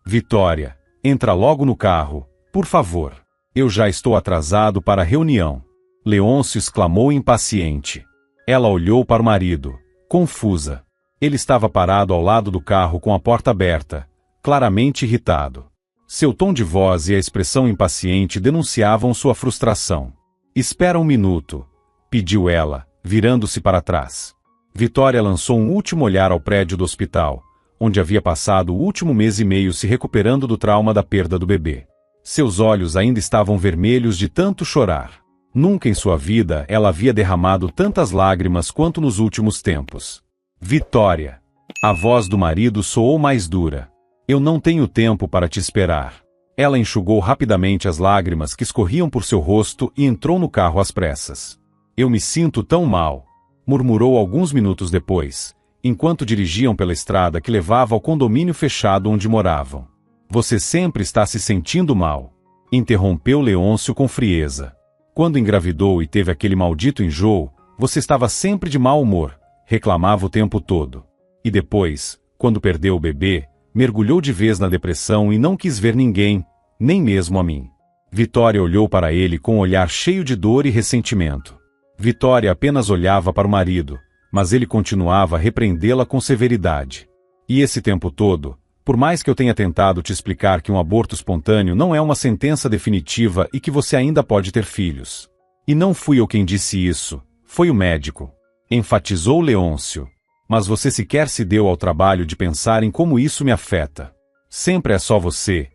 Vitória, entra logo no carro, por favor. Eu já estou atrasado para a reunião. Leôncio exclamou impaciente. Ela olhou para o marido, confusa. Ele estava parado ao lado do carro com a porta aberta, claramente irritado. Seu tom de voz e a expressão impaciente denunciavam sua frustração. Espera um minuto, pediu ela, virando-se para trás. Vitória lançou um último olhar ao prédio do hospital, onde havia passado o último mês e meio se recuperando do trauma da perda do bebê. Seus olhos ainda estavam vermelhos de tanto chorar. Nunca em sua vida ela havia derramado tantas lágrimas quanto nos últimos tempos. Vitória. A voz do marido soou mais dura. Eu não tenho tempo para te esperar. Ela enxugou rapidamente as lágrimas que escorriam por seu rosto e entrou no carro às pressas. Eu me sinto tão mal, murmurou alguns minutos depois, enquanto dirigiam pela estrada que levava ao condomínio fechado onde moravam. Você sempre está se sentindo mal, interrompeu Leôncio com frieza. Quando engravidou e teve aquele maldito enjoo, você estava sempre de mau humor, reclamava o tempo todo. E depois, quando perdeu o bebê, mergulhou de vez na depressão e não quis ver ninguém, nem mesmo a mim. Vitória olhou para ele com um olhar cheio de dor e ressentimento. Vitória apenas olhava para o marido, mas ele continuava a repreendê-la com severidade. E esse tempo todo, por mais que eu tenha tentado te explicar que um aborto espontâneo não é uma sentença definitiva e que você ainda pode ter filhos. E não fui eu quem disse isso, foi o médico. Enfatizou Leôncio. Mas você sequer se deu ao trabalho de pensar em como isso me afeta. Sempre é só você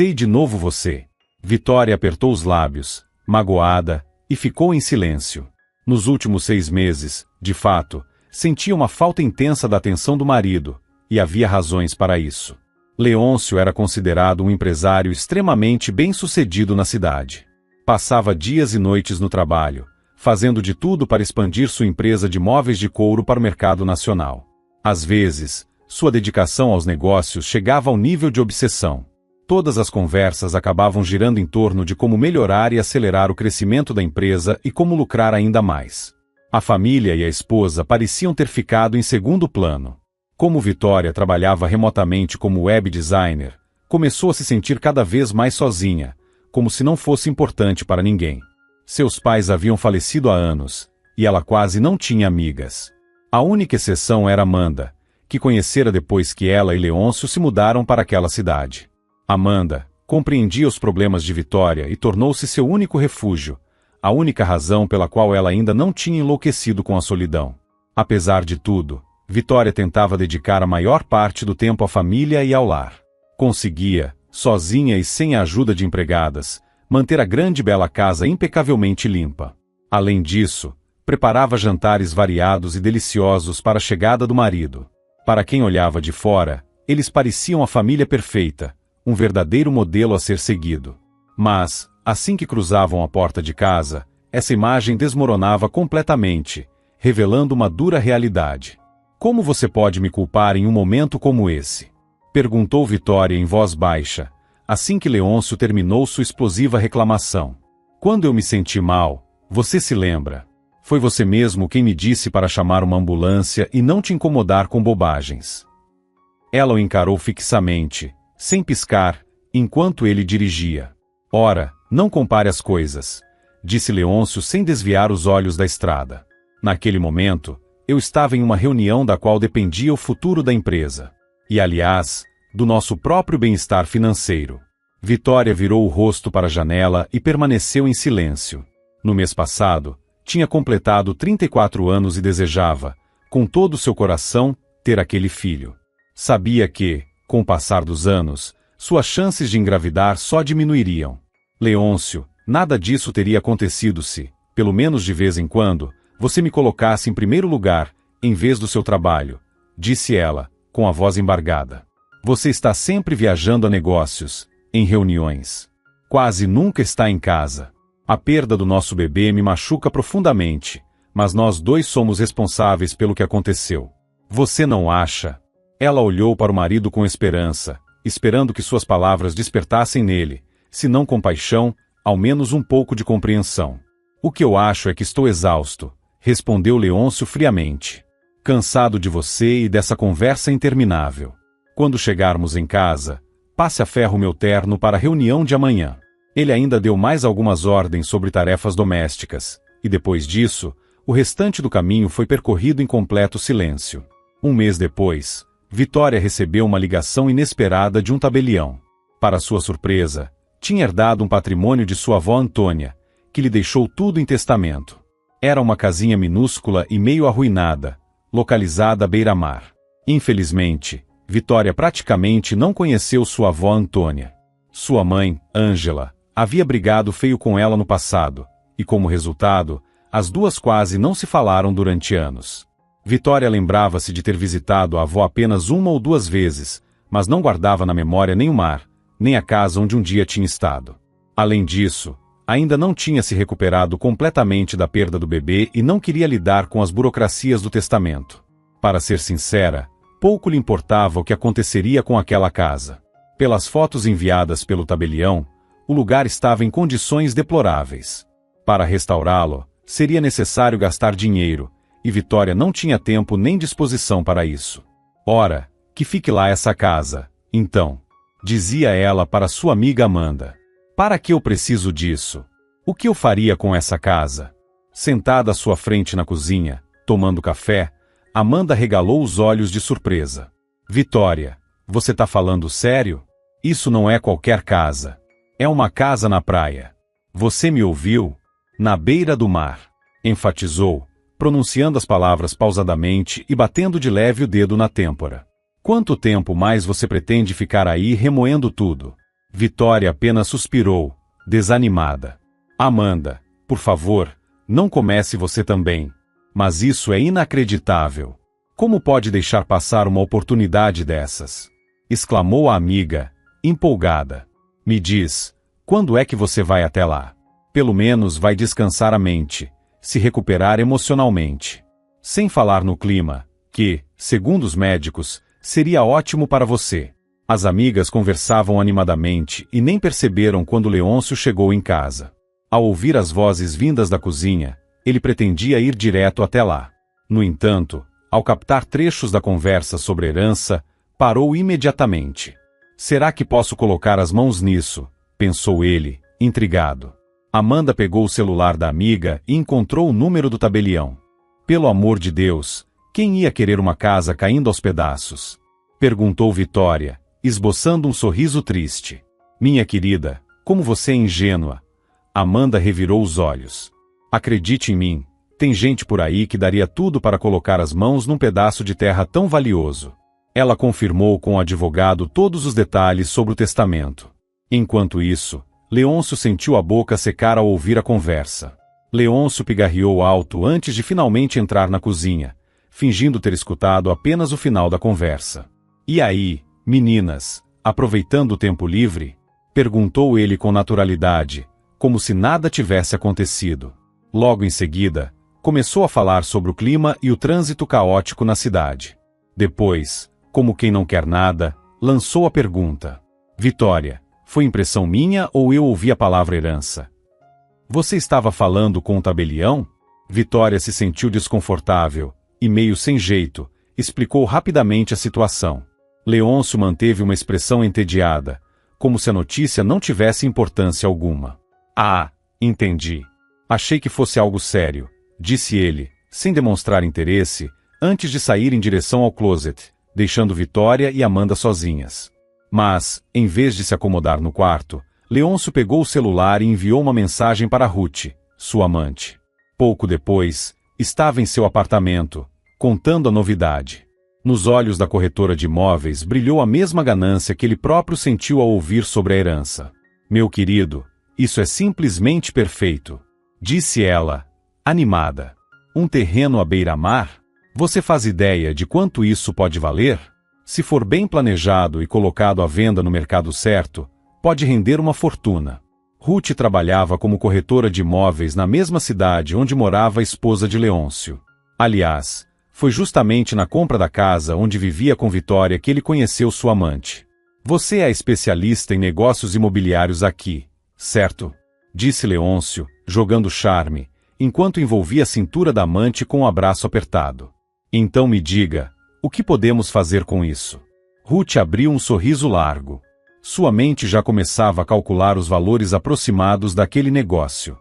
e de novo você. Vitória apertou os lábios, magoada, e ficou em silêncio. Nos últimos 6 meses, de fato, sentia uma falta intensa da atenção do marido, e havia razões para isso. Leôncio era considerado um empresário extremamente bem-sucedido na cidade. Passava dias e noites no trabalho, fazendo de tudo para expandir sua empresa de móveis de couro para o mercado nacional. Às vezes, sua dedicação aos negócios chegava ao nível de obsessão. Todas as conversas acabavam girando em torno de como melhorar e acelerar o crescimento da empresa e como lucrar ainda mais. A família e a esposa pareciam ter ficado em segundo plano. Como Vitória trabalhava remotamente como web designer, começou a se sentir cada vez mais sozinha, como se não fosse importante para ninguém. Seus pais haviam falecido há anos, e ela quase não tinha amigas. A única exceção era Amanda, que conhecera depois que ela e Leôncio se mudaram para aquela cidade. Amanda compreendia os problemas de Vitória e tornou-se seu único refúgio, a única razão pela qual ela ainda não tinha enlouquecido com a solidão. Apesar de tudo, Vitória tentava dedicar a maior parte do tempo à família e ao lar. Conseguia, sozinha e sem a ajuda de empregadas, manter a grande e bela casa impecavelmente limpa. Além disso, preparava jantares variados e deliciosos para a chegada do marido. Para quem olhava de fora, eles pareciam a família perfeita, um verdadeiro modelo a ser seguido. Mas, assim que cruzavam a porta de casa, essa imagem desmoronava completamente, revelando uma dura realidade. Como você pode me culpar em um momento como esse? Perguntou Vitória em voz baixa, assim que Leôncio terminou sua explosiva reclamação. Quando eu me senti mal, você se lembra? Foi você mesmo quem me disse para chamar uma ambulância e não te incomodar com bobagens. Ela o encarou fixamente, sem piscar, enquanto ele dirigia. Ora, não compare as coisas, disse Leôncio sem desviar os olhos da estrada. Naquele momento, eu estava em uma reunião da qual dependia o futuro da empresa. E, aliás, do nosso próprio bem-estar financeiro. Vitória virou o rosto para a janela e permaneceu em silêncio. No mês passado, tinha completado 34 anos e desejava, com todo o seu coração, ter aquele filho. Sabia que, com o passar dos anos, suas chances de engravidar só diminuiriam. Leôncio, nada disso teria acontecido se, pelo menos de vez em quando, você me colocasse em primeiro lugar, em vez do seu trabalho, disse ela, com a voz embargada. Você está sempre viajando a negócios, em reuniões. Quase nunca está em casa. A perda do nosso bebê me machuca profundamente, mas nós dois somos responsáveis pelo que aconteceu. Você não acha? Ela olhou para o marido com esperança, esperando que suas palavras despertassem nele, se não compaixão, ao menos um pouco de compreensão. O que eu acho é que estou exausto, respondeu Leôncio friamente. Cansado de você e dessa conversa interminável. Quando chegarmos em casa, passe a ferro meu terno para a reunião de amanhã. Ele ainda deu mais algumas ordens sobre tarefas domésticas, e depois disso, o restante do caminho foi percorrido em completo silêncio. Um mês depois, Vitória recebeu uma ligação inesperada de um tabelião. Para sua surpresa, tinha herdado um patrimônio de sua avó Antônia, que lhe deixou tudo em testamento. Era uma casinha minúscula e meio arruinada, localizada à beira-mar. Infelizmente, Vitória praticamente não conheceu sua avó Antônia. Sua mãe, Ângela, havia brigado feio com ela no passado, e como resultado, as duas quase não se falaram durante anos. Vitória lembrava-se de ter visitado a avó apenas uma ou duas vezes, mas não guardava na memória nem o mar, nem a casa onde um dia tinha estado. Além disso, ainda não tinha se recuperado completamente da perda do bebê e não queria lidar com as burocracias do testamento. Para ser sincera, pouco lhe importava o que aconteceria com aquela casa. Pelas fotos enviadas pelo tabelião, o lugar estava em condições deploráveis. Para restaurá-lo, seria necessário gastar dinheiro, e Vitória não tinha tempo nem disposição para isso. Ora, que fique lá essa casa, então, dizia ela para sua amiga Amanda. Para que eu preciso disso? O que eu faria com essa casa? Sentada à sua frente na cozinha, tomando café, Amanda regalou os olhos de surpresa. Vitória, você tá falando sério? Isso não é qualquer casa. É uma casa na praia. Você me ouviu? Na beira do mar. Enfatizou, pronunciando as palavras pausadamente e batendo de leve o dedo na têmpora. Quanto tempo mais você pretende ficar aí remoendo tudo? Vitória apenas suspirou, desanimada. Amanda, por favor, não comece você também. Mas isso é inacreditável. Como pode deixar passar uma oportunidade dessas? Exclamou a amiga, empolgada. Me diz, quando é que você vai até lá? Pelo menos vai descansar a mente, se recuperar emocionalmente. Sem falar no clima, que, segundo os médicos, seria ótimo para você. As amigas conversavam animadamente e nem perceberam quando Leôncio chegou em casa. Ao ouvir as vozes vindas da cozinha, ele pretendia ir direto até lá. No entanto, ao captar trechos da conversa sobre herança, parou imediatamente. Será que posso colocar as mãos nisso? Pensou ele, intrigado. Amanda pegou o celular da amiga e encontrou o número do tabelião. Pelo amor de Deus, quem ia querer uma casa caindo aos pedaços? Perguntou Vitória, esboçando um sorriso triste. Minha querida, como você é ingênua. Amanda revirou os olhos. Acredite em mim, tem gente por aí que daria tudo para colocar as mãos num pedaço de terra tão valioso. Ela confirmou com o advogado todos os detalhes sobre o testamento. Enquanto isso, Leôncio sentiu a boca secar ao ouvir a conversa. Leôncio pigarreou alto antes de finalmente entrar na cozinha, fingindo ter escutado apenas o final da conversa. E aí, meninas, aproveitando o tempo livre? Perguntou ele com naturalidade, como se nada tivesse acontecido. Logo em seguida, começou a falar sobre o clima e o trânsito caótico na cidade. Depois, como quem não quer nada, lançou a pergunta. Vitória, foi impressão minha ou eu ouvi a palavra herança? Você estava falando com o tabelião? Vitória se sentiu desconfortável e, meio sem jeito, explicou rapidamente a situação. Leôncio manteve uma expressão entediada, como se a notícia não tivesse importância alguma. Ah, entendi. Achei que fosse algo sério, disse ele, sem demonstrar interesse, antes de sair em direção ao closet, deixando Vitória e Amanda sozinhas. Mas, em vez de se acomodar no quarto, Leôncio pegou o celular e enviou uma mensagem para Ruth, sua amante. Pouco depois, estava em seu apartamento, contando a novidade. Nos olhos da corretora de imóveis brilhou a mesma ganância que ele próprio sentiu ao ouvir sobre a herança. Meu querido, isso é simplesmente perfeito, disse ela, animada. Um terreno à beira-mar? Você faz ideia de quanto isso pode valer? Se for bem planejado e colocado à venda no mercado certo, pode render uma fortuna. Ruth trabalhava como corretora de imóveis na mesma cidade onde morava a esposa de Leôncio. Aliás, foi justamente na compra da casa onde vivia com Vitória que ele conheceu sua amante. Você é a especialista em negócios imobiliários aqui, certo? Disse Leôncio, jogando charme, enquanto envolvia a cintura da amante com um abraço apertado. Então me diga, o que podemos fazer com isso? Ruth abriu um sorriso largo. Sua mente já começava a calcular os valores aproximados daquele negócio.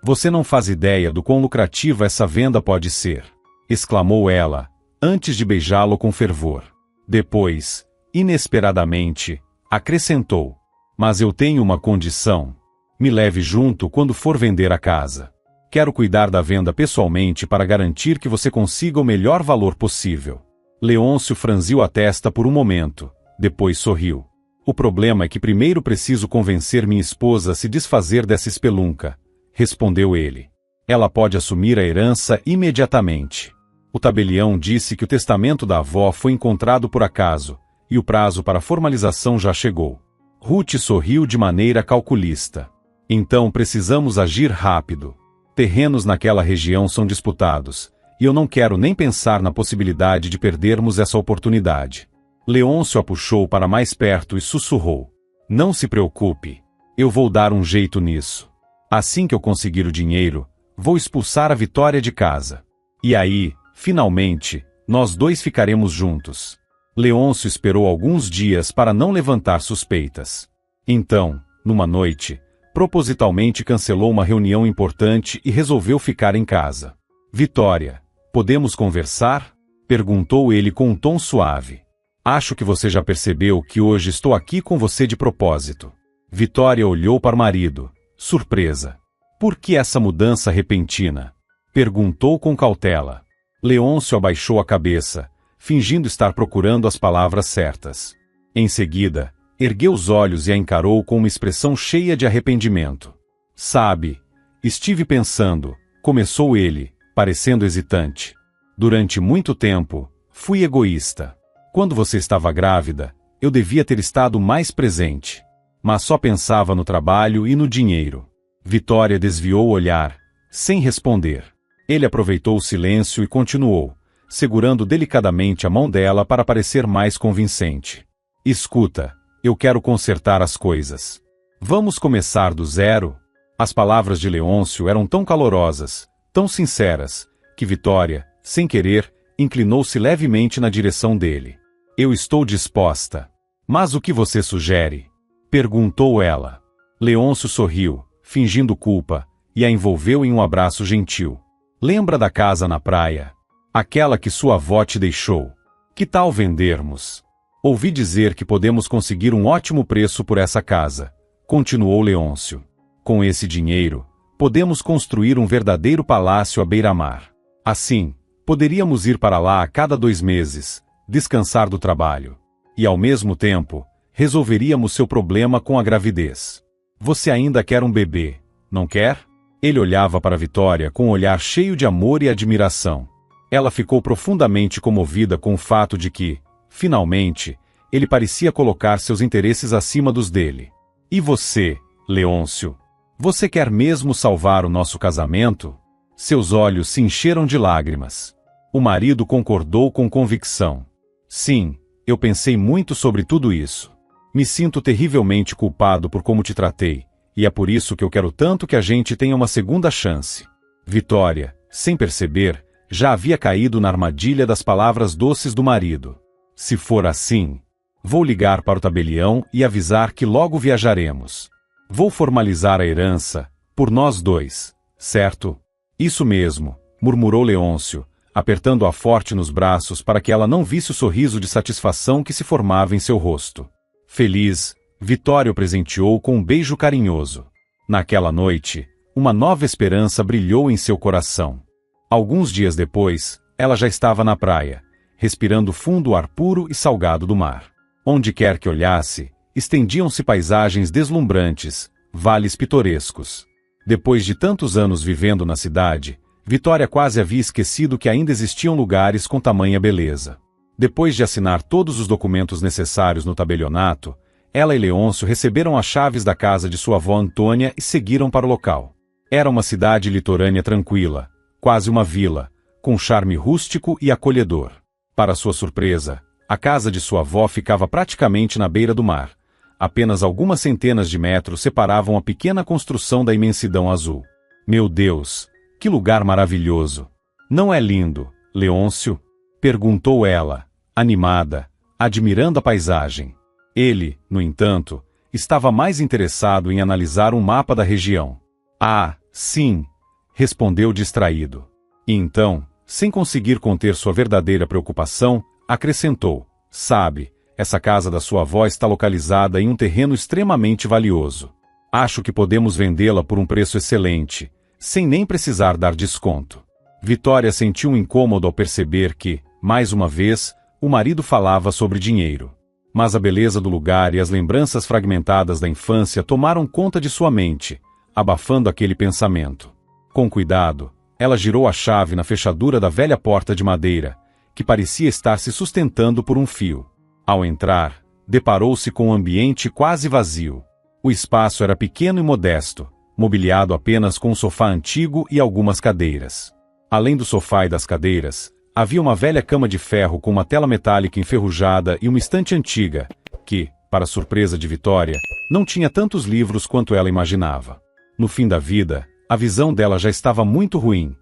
Você não faz ideia do quão lucrativa essa venda pode ser, exclamou ela, antes de beijá-lo com fervor. Depois, inesperadamente, acrescentou: mas eu tenho uma condição. Me leve junto quando for vender a casa. Quero cuidar da venda pessoalmente para garantir que você consiga o melhor valor possível. Leôncio franziu a testa por um momento, depois sorriu. O problema é que primeiro preciso convencer minha esposa a se desfazer dessa espelunca, respondeu ele. Ela pode assumir a herança imediatamente. O tabelião disse que o testamento da avó foi encontrado por acaso, e o prazo para formalização já chegou. Ruth sorriu de maneira calculista. Então precisamos agir rápido. Terrenos naquela região são disputados, e eu não quero nem pensar na possibilidade de perdermos essa oportunidade. Leôncio a puxou para mais perto e sussurrou: não se preocupe, eu vou dar um jeito nisso. Assim que eu conseguir o dinheiro, vou expulsar a Vitória de casa. E aí, finalmente, nós dois ficaremos juntos. Leôncio esperou alguns dias para não levantar suspeitas. Então, numa noite, propositalmente cancelou uma reunião importante e resolveu ficar em casa. Vitória, podemos conversar? Perguntou ele com um tom suave. Acho que você já percebeu que hoje estou aqui com você de propósito. Vitória olhou para o marido, surpresa. Por que essa mudança repentina? Perguntou com cautela. Leôncio abaixou a cabeça, fingindo estar procurando as palavras certas. Em seguida, ergueu os olhos e a encarou com uma expressão cheia de arrependimento. Sabe, estive pensando, começou ele, parecendo hesitante. Durante muito tempo, fui egoísta. Quando você estava grávida, eu devia ter estado mais presente. Mas só pensava no trabalho e no dinheiro. Vitória desviou o olhar, sem responder. Ele aproveitou o silêncio e continuou, segurando delicadamente a mão dela para parecer mais convincente. Escuta, eu quero consertar as coisas. Vamos começar do zero? As palavras de Leôncio eram tão calorosas, tão sinceras, que Vitória, sem querer, inclinou-se levemente na direção dele. Eu estou disposta. Mas o que você sugere? Perguntou ela. Leôncio sorriu, fingindo culpa, e a envolveu em um abraço gentil. Lembra da casa na praia? Aquela que sua avó te deixou. Que tal vendermos? Ouvi dizer que podemos conseguir um ótimo preço por essa casa, continuou Leôncio. Com esse dinheiro, podemos construir um verdadeiro palácio à beira-mar. Assim, poderíamos ir para lá a cada 2 meses, descansar do trabalho. E ao mesmo tempo, resolveríamos seu problema com a gravidez. Você ainda quer um bebê, não quer? Ele olhava para Vitória com um olhar cheio de amor e admiração. Ela ficou profundamente comovida com o fato de que, finalmente, ele parecia colocar seus interesses acima dos dele. E você, Leôncio? Você quer mesmo salvar o nosso casamento? Seus olhos se encheram de lágrimas. O marido concordou com convicção. Sim, eu pensei muito sobre tudo isso. Me sinto terrivelmente culpado por como te tratei, e é por isso que eu quero tanto que a gente tenha uma segunda chance. Vitória, sem perceber, já havia caído na armadilha das palavras doces do marido. Se for assim, vou ligar para o tabelião e avisar que logo viajaremos. Vou formalizar a herança, por nós dois, certo? Isso mesmo, murmurou Leôncio, apertando-a forte nos braços para que ela não visse o sorriso de satisfação que se formava em seu rosto. Feliz, Vitória o presenteou com um beijo carinhoso. Naquela noite, uma nova esperança brilhou em seu coração. Alguns dias depois, ela já estava na praia, respirando fundo o ar puro e salgado do mar. Onde quer que olhasse, estendiam-se paisagens deslumbrantes, vales pitorescos. Depois de tantos anos vivendo na cidade, Vitória quase havia esquecido que ainda existiam lugares com tamanha beleza. Depois de assinar todos os documentos necessários no tabelionato, ela e Leôncio receberam as chaves da casa de sua avó Antônia e seguiram para o local. Era uma cidade litorânea tranquila, quase uma vila, com charme rústico e acolhedor. Para sua surpresa, a casa de sua avó ficava praticamente na beira do mar. Apenas algumas centenas de metros separavam a pequena construção da imensidão azul. Meu Deus, que lugar maravilhoso! Não é lindo, Leôncio? Perguntou ela, animada, admirando a paisagem. Ele, no entanto, estava mais interessado em analisar um mapa da região. Ah, sim, respondeu distraído. E então, sem conseguir conter sua verdadeira preocupação, acrescentou: sabe, essa casa da sua avó está localizada em um terreno extremamente valioso. Acho que podemos vendê-la por um preço excelente, sem nem precisar dar desconto. Vitória sentiu um incômodo ao perceber que, mais uma vez, o marido falava sobre dinheiro. Mas a beleza do lugar e as lembranças fragmentadas da infância tomaram conta de sua mente, abafando aquele pensamento. Com cuidado, ela girou a chave na fechadura da velha porta de madeira, que parecia estar se sustentando por um fio. Ao entrar, deparou-se com um ambiente quase vazio. O espaço era pequeno e modesto, mobiliado apenas com um sofá antigo e algumas cadeiras. Além do sofá e das cadeiras, havia uma velha cama de ferro com uma tela metálica enferrujada e uma estante antiga, que, para surpresa de Vitória, não tinha tantos livros quanto ela imaginava. No fim da vida, a visão dela já estava muito ruim,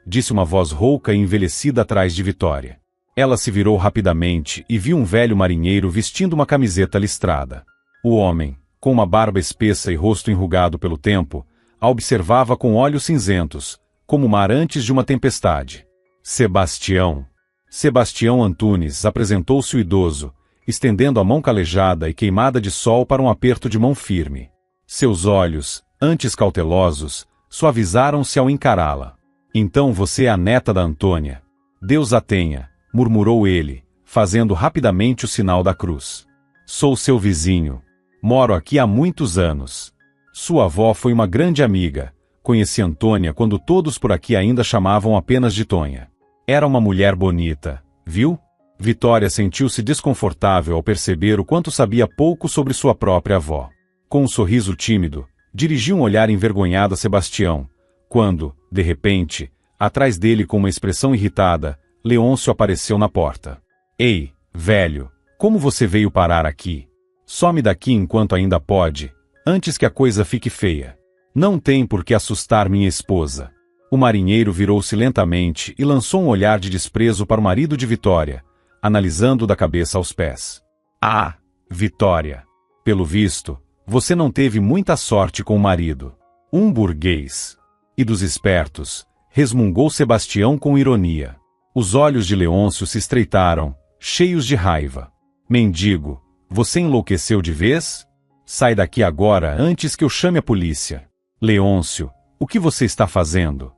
disse uma voz rouca e envelhecida atrás de Vitória. Ela se virou rapidamente e viu um velho marinheiro vestindo uma camiseta listrada. O homem, com uma barba espessa e rosto enrugado pelo tempo, a observava com olhos cinzentos, como o mar antes de uma tempestade. Sebastião. Sebastião Antunes, apresentou-se o idoso, estendendo a mão calejada e queimada de sol para um aperto de mão firme. Seus olhos, antes cautelosos, suavizaram-se ao encará-la. Então você é a neta da Antônia. Deus a tenha, murmurou ele, fazendo rapidamente o sinal da cruz. Sou seu vizinho. Moro aqui há muitos anos. Sua avó foi uma grande amiga. Conheci Antônia quando todos por aqui ainda chamavam apenas de Tonha. Era uma mulher bonita, viu? Vitória sentiu-se desconfortável ao perceber o quanto sabia pouco sobre sua própria avó. Com um sorriso tímido, dirigiu um olhar envergonhado a Sebastião, quando, de repente, atrás dele com uma expressão irritada, Leôncio apareceu na porta. Ei, velho, como você veio parar aqui? Some daqui enquanto ainda pode, antes que a coisa fique feia. Não tem por que assustar minha esposa. O marinheiro virou-se lentamente e lançou um olhar de desprezo para o marido de Vitória, analisando-o da cabeça aos pés. Ah, Vitória! Pelo visto, você não teve muita sorte com o marido. Um burguês. E dos espertos, resmungou Sebastião com ironia. Os olhos de Leôncio se estreitaram, cheios de raiva. Mendigo, você enlouqueceu de vez? Sai daqui agora antes que eu chame a polícia. Leôncio, o que você está fazendo?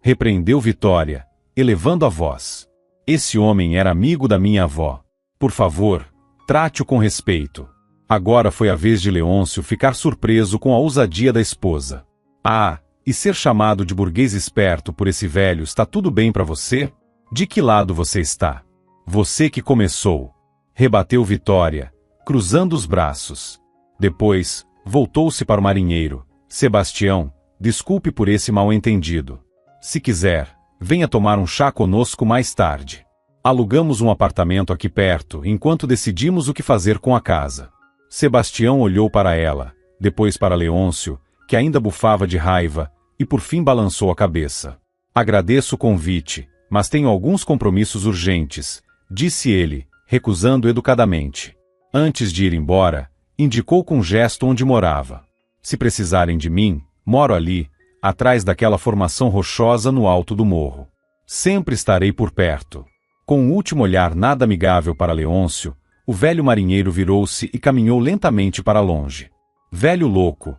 Repreendeu Vitória, elevando a voz. Esse homem era amigo da minha avó. Por favor, trate-o com respeito. Agora foi a vez de Leôncio ficar surpreso com a ousadia da esposa. Ah, e ser chamado de burguês esperto por esse velho está tudo bem para você? De que lado você está? Você que começou. Rebateu Vitória, cruzando os braços. Depois, voltou-se para o marinheiro. Sebastião, desculpe por esse mal-entendido. Se quiser, venha tomar um chá conosco mais tarde. Alugamos um apartamento aqui perto, enquanto decidimos o que fazer com a casa. Sebastião olhou para ela, depois para Leôncio, que ainda bufava de raiva, e por fim balançou a cabeça. Agradeço o convite, mas tenho alguns compromissos urgentes, disse ele, recusando educadamente. Antes de ir embora, indicou com gesto onde morava. Se precisarem de mim, moro ali, atrás daquela formação rochosa no alto do morro. Sempre estarei por perto. Com um último olhar nada amigável para Leôncio, o velho marinheiro virou-se e caminhou lentamente para longe. Velho louco,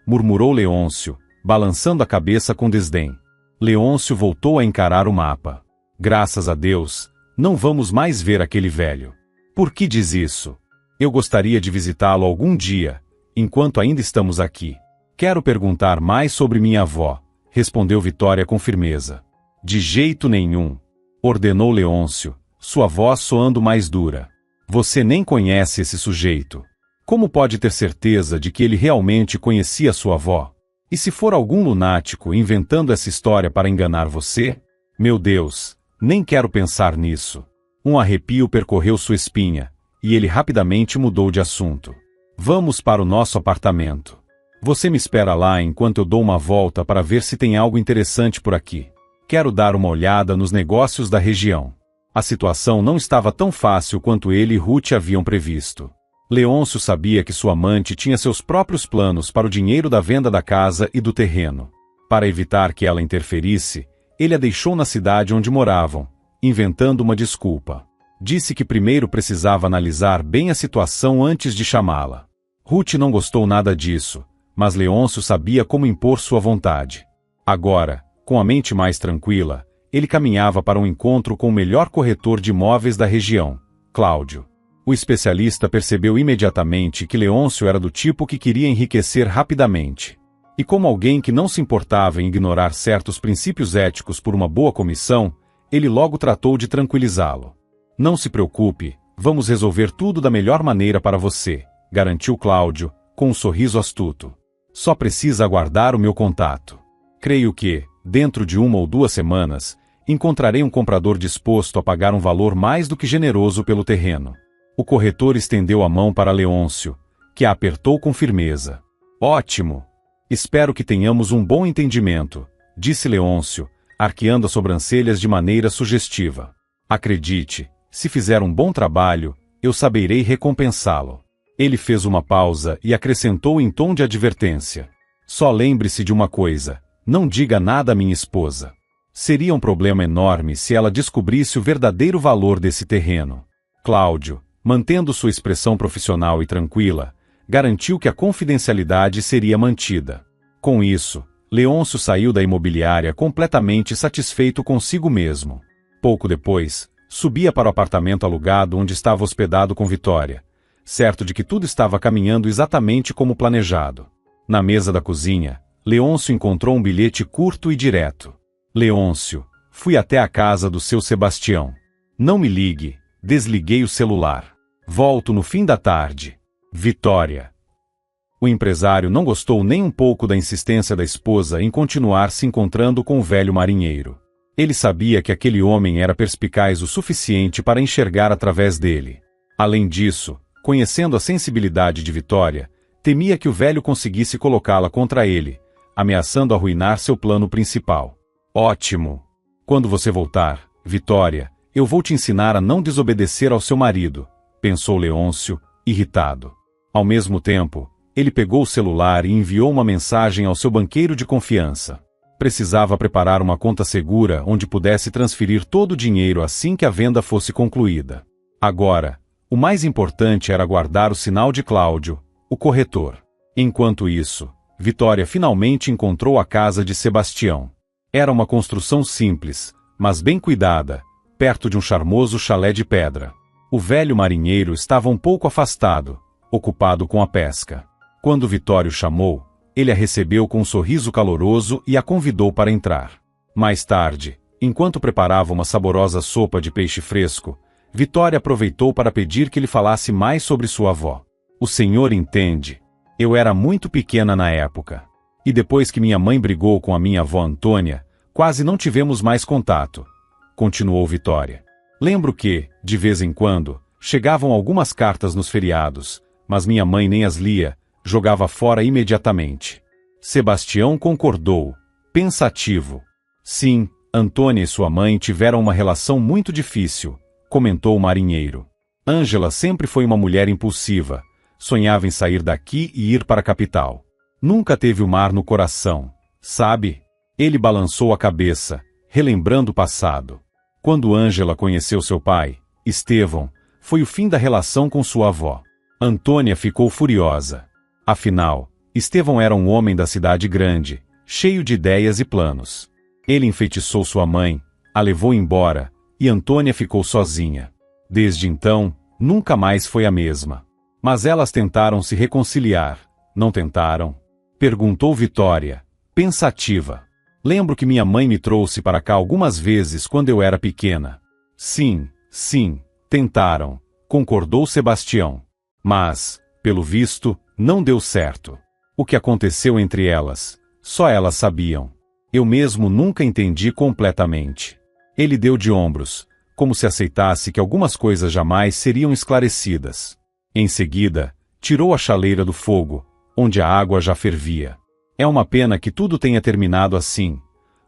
murmurou Leôncio, balançando a cabeça com desdém. Leôncio voltou a encarar o mapa. Graças a Deus, não vamos mais ver aquele velho. Por que diz isso? Eu gostaria de visitá-lo algum dia, enquanto ainda estamos aqui. Quero perguntar mais sobre minha avó, respondeu Vitória com firmeza. De jeito nenhum, ordenou Leôncio, sua voz soando mais dura. Você nem conhece esse sujeito. Como pode ter certeza de que ele realmente conhecia sua avó? E se for algum lunático inventando essa história para enganar você? Meu Deus, nem quero pensar nisso. Um arrepio percorreu sua espinha, e ele rapidamente mudou de assunto. Vamos para o nosso apartamento. Você me espera lá enquanto eu dou uma volta para ver se tem algo interessante por aqui. Quero dar uma olhada nos negócios da região. A situação não estava tão fácil quanto ele e Ruth haviam previsto. Leôncio sabia que sua amante tinha seus próprios planos para o dinheiro da venda da casa e do terreno. Para evitar que ela interferisse, ele a deixou na cidade onde moravam, inventando uma desculpa. Disse que primeiro precisava analisar bem a situação antes de chamá-la. Ruth não gostou nada disso, mas Leôncio sabia como impor sua vontade. Agora, com a mente mais tranquila, ele caminhava para um encontro com o melhor corretor de imóveis da região, Cláudio. O especialista percebeu imediatamente que Leôncio era do tipo que queria enriquecer rapidamente. E como alguém que não se importava em ignorar certos princípios éticos por uma boa comissão, ele logo tratou de tranquilizá-lo. Não se preocupe, vamos resolver tudo da melhor maneira para você, garantiu Cláudio, com um sorriso astuto. Só precisa aguardar o meu contato. Creio que, dentro de 1 ou 2 semanas, encontrarei um comprador disposto a pagar um valor mais do que generoso pelo terreno. O corretor estendeu a mão para Leôncio, que a apertou com firmeza. Ótimo! Espero que tenhamos um bom entendimento, disse Leôncio, arqueando as sobrancelhas de maneira sugestiva. Acredite, se fizer um bom trabalho, eu saberei recompensá-lo. Ele fez uma pausa e acrescentou em tom de advertência. Só lembre-se de uma coisa, não diga nada à minha esposa. Seria um problema enorme se ela descobrisse o verdadeiro valor desse terreno. Cláudio, mantendo sua expressão profissional e tranquila, garantiu que a confidencialidade seria mantida. Com isso, Leôncio saiu da imobiliária completamente satisfeito consigo mesmo. Pouco depois, subia para o apartamento alugado onde estava hospedado com Vitória, certo de que tudo estava caminhando exatamente como planejado. Na mesa da cozinha, Leôncio encontrou um bilhete curto e direto. Leôncio, fui até a casa do seu Sebastião. Não me ligue, desliguei o celular. Volto no fim da tarde. Vitória. O empresário não gostou nem um pouco da insistência da esposa em continuar se encontrando com o velho marinheiro. Ele sabia que aquele homem era perspicaz o suficiente para enxergar através dele. Além disso, conhecendo a sensibilidade de Vitória, temia que o velho conseguisse colocá-la contra ele, ameaçando arruinar seu plano principal. Ótimo! Quando você voltar, Vitória, eu vou te ensinar a não desobedecer ao seu marido, pensou Leôncio, irritado. Ao mesmo tempo, ele pegou o celular e enviou uma mensagem ao seu banqueiro de confiança. Precisava preparar uma conta segura onde pudesse transferir todo o dinheiro assim que a venda fosse concluída. Agora, o mais importante era guardar o sinal de Cláudio, o corretor. Enquanto isso, Vitória finalmente encontrou a casa de Sebastião. Era uma construção simples, mas bem cuidada, perto de um charmoso chalé de pedra. O velho marinheiro estava um pouco afastado, ocupado com a pesca. Quando Vitória o chamou, ele a recebeu com um sorriso caloroso e a convidou para entrar. Mais tarde, enquanto preparava uma saborosa sopa de peixe fresco, Vitória aproveitou para pedir que lhe falasse mais sobre sua avó. O senhor entende. Eu era muito pequena na época. E depois que minha mãe brigou com a minha avó Antônia, quase não tivemos mais contato. Continuou Vitória. Lembro que, de vez em quando, chegavam algumas cartas nos feriados, mas minha mãe nem as lia, jogava fora imediatamente. Sebastião concordou, pensativo. Sim, Antônia e sua mãe tiveram uma relação muito difícil, comentou o marinheiro. Ângela sempre foi uma mulher impulsiva, sonhava em sair daqui e ir para a capital. Nunca teve o mar no coração, sabe? Ele balançou a cabeça, relembrando o passado. Quando Ângela conheceu seu pai, Estevão, foi o fim da relação com sua avó. Antônia ficou furiosa. Afinal, Estevão era um homem da cidade grande, cheio de ideias e planos. Ele enfeitiçou sua mãe, a levou embora, e Antônia ficou sozinha. Desde então, nunca mais foi a mesma. Mas elas tentaram se reconciliar, não tentaram? Perguntou Vitória, pensativa. Lembro que minha mãe me trouxe para cá algumas vezes quando eu era pequena. Sim, tentaram, concordou Sebastião. Mas, pelo visto, não deu certo. O que aconteceu entre elas, só elas sabiam. Eu mesmo nunca entendi completamente. Ele deu de ombros, como se aceitasse que algumas coisas jamais seriam esclarecidas. Em seguida, tirou a chaleira do fogo, onde a água já fervia. É uma pena que tudo tenha terminado assim,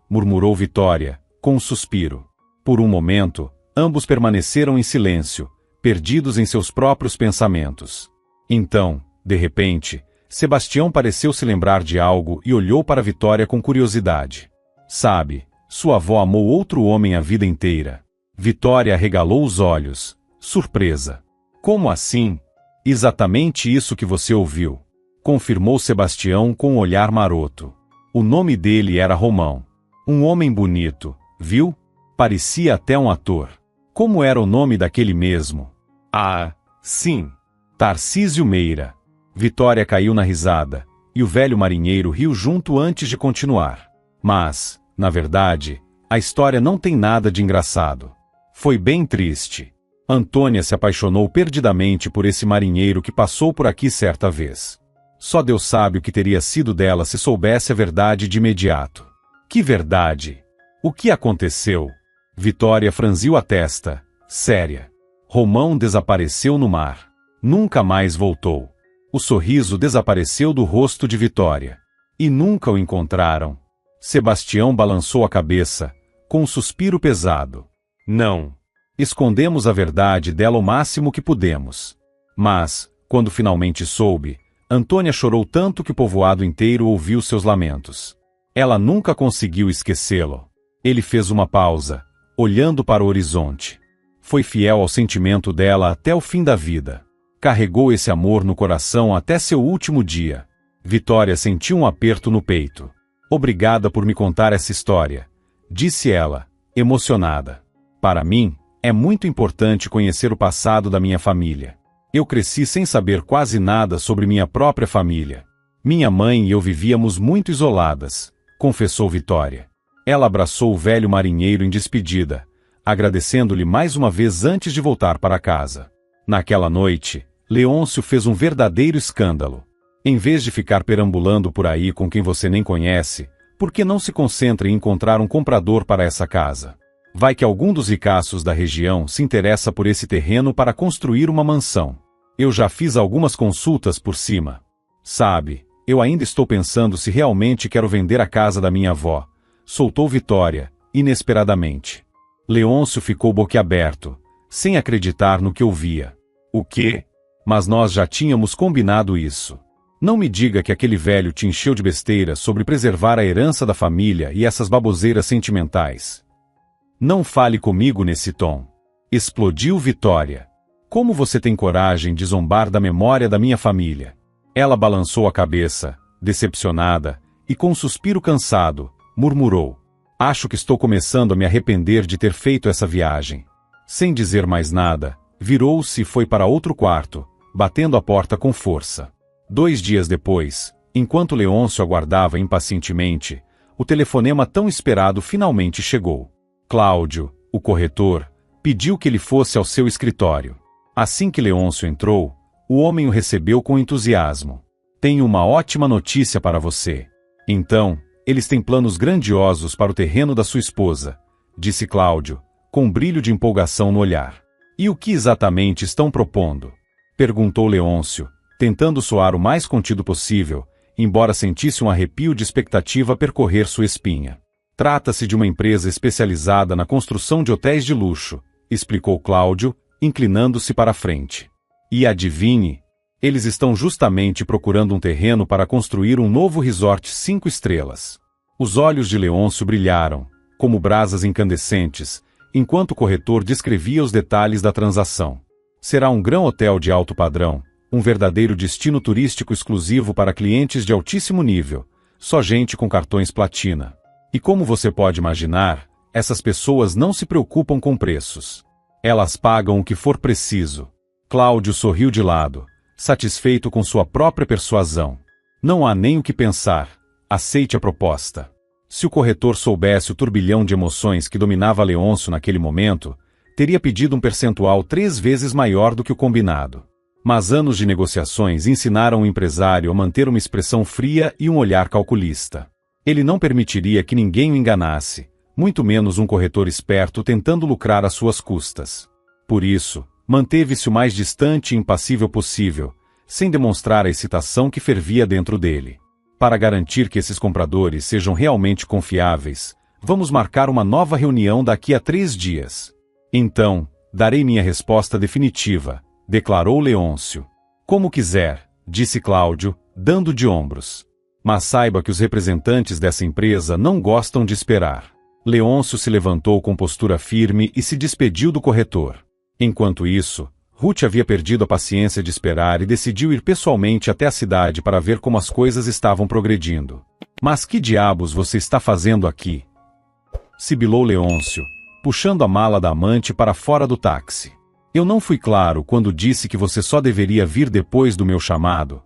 murmurou Vitória, com um suspiro. Por um momento, ambos permaneceram em silêncio, perdidos em seus próprios pensamentos. Então, de repente, Sebastião pareceu se lembrar de algo e olhou para Vitória com curiosidade. Sabe, sua avó amou outro homem a vida inteira. Vitória arregalou os olhos, surpresa. Como assim? Exatamente isso que você ouviu, confirmou Sebastião com um olhar maroto. O nome dele era Romão. Um homem bonito, viu? Parecia até um ator. Como era o nome daquele mesmo? Ah, sim. Tarcísio Meira. Vitória caiu na risada, e o velho marinheiro riu junto antes de continuar. Mas, na verdade, a história não tem nada de engraçado. Foi bem triste. Antônia se apaixonou perdidamente por esse marinheiro que passou por aqui certa vez. Só Deus sabe o que teria sido dela se soubesse a verdade de imediato. Que verdade? O que aconteceu? Vitória franziu a testa, séria. Romão desapareceu no mar. Nunca mais voltou. O sorriso desapareceu do rosto de Vitória. E nunca o encontraram. Sebastião balançou a cabeça, com um suspiro pesado. Não. Escondemos a verdade dela o máximo que pudemos. Mas, quando finalmente soube, Antônia chorou tanto que o povoado inteiro ouviu seus lamentos. Ela nunca conseguiu esquecê-lo. Ele fez uma pausa, olhando para o horizonte. Foi fiel ao sentimento dela até o fim da vida. Carregou esse amor no coração até seu último dia. Vitória sentiu um aperto no peito. Obrigada por me contar essa história, disse ela, emocionada. Para mim, é muito importante conhecer o passado da minha família. Eu cresci sem saber quase nada sobre minha própria família. Minha mãe e eu vivíamos muito isoladas, confessou Vitória. Ela abraçou o velho marinheiro em despedida, agradecendo-lhe mais uma vez antes de voltar para casa. Naquela noite, Leôncio fez um verdadeiro escândalo. Em vez de ficar perambulando por aí com quem você nem conhece, por que não se concentra em encontrar um comprador para essa casa? Vai que algum dos ricaços da região se interessa por esse terreno para construir uma mansão. Eu já fiz algumas consultas por cima. Sabe, eu ainda estou pensando se realmente quero vender a casa da minha avó, soltou Vitória, inesperadamente. Leôncio ficou boquiaberto, sem acreditar no que ouvia. O quê? Mas nós já tínhamos combinado isso. Não me diga que aquele velho te encheu de besteira sobre preservar a herança da família e essas baboseiras sentimentais. Não fale comigo nesse tom. Explodiu Vitória. Como você tem coragem de zombar da memória da minha família? Ela balançou a cabeça, decepcionada, e com um suspiro cansado, murmurou. Acho que estou começando a me arrepender de ter feito essa viagem. Sem dizer mais nada, virou-se e foi para outro quarto, batendo a porta com força. 2 dias depois, enquanto Leôncio aguardava impacientemente, o telefonema tão esperado finalmente chegou. Cláudio, o corretor, pediu que ele fosse ao seu escritório. Assim que Leôncio entrou, o homem o recebeu com entusiasmo. Tenho uma ótima notícia para você. Então, eles têm planos grandiosos para o terreno da sua esposa, disse Cláudio, com um brilho de empolgação no olhar. E o que exatamente estão propondo? Perguntou Leôncio, tentando soar o mais contido possível, embora sentisse um arrepio de expectativa percorrer sua espinha. Trata-se de uma empresa especializada na construção de hotéis de luxo, explicou Cláudio, inclinando-se para a frente. E adivinhe, eles estão justamente procurando um terreno para construir um novo resort 5 estrelas. Os olhos de Leôncio brilharam, como brasas incandescentes, enquanto o corretor descrevia os detalhes da transação. Será um grande hotel de alto padrão, um verdadeiro destino turístico exclusivo para clientes de altíssimo nível, só gente com cartões platina. E como você pode imaginar, essas pessoas não se preocupam com preços. Elas pagam o que for preciso. Cláudio sorriu de lado, satisfeito com sua própria persuasão. Não há nem o que pensar. Aceite a proposta. Se o corretor soubesse o turbilhão de emoções que dominava Leôncio naquele momento, teria pedido um percentual 3 vezes maior do que o combinado. Mas anos de negociações ensinaram o empresário a manter uma expressão fria e um olhar calculista. Ele não permitiria que ninguém o enganasse, muito menos um corretor esperto tentando lucrar às suas custas. Por isso, manteve-se o mais distante e impassível possível, sem demonstrar a excitação que fervia dentro dele. Para garantir que esses compradores sejam realmente confiáveis, vamos marcar uma nova reunião daqui a 3 dias. Então, darei minha resposta definitiva, declarou Leôncio. Como quiser, disse Cláudio, dando de ombros. Mas saiba que os representantes dessa empresa não gostam de esperar. Leôncio se levantou com postura firme e se despediu do corretor. Enquanto isso, Ruth havia perdido a paciência de esperar e decidiu ir pessoalmente até a cidade para ver como as coisas estavam progredindo. Mas que diabos você está fazendo aqui? Sibilou Leôncio, puxando a mala da amante para fora do táxi. Eu não fui claro quando disse que você só deveria vir depois do meu chamado.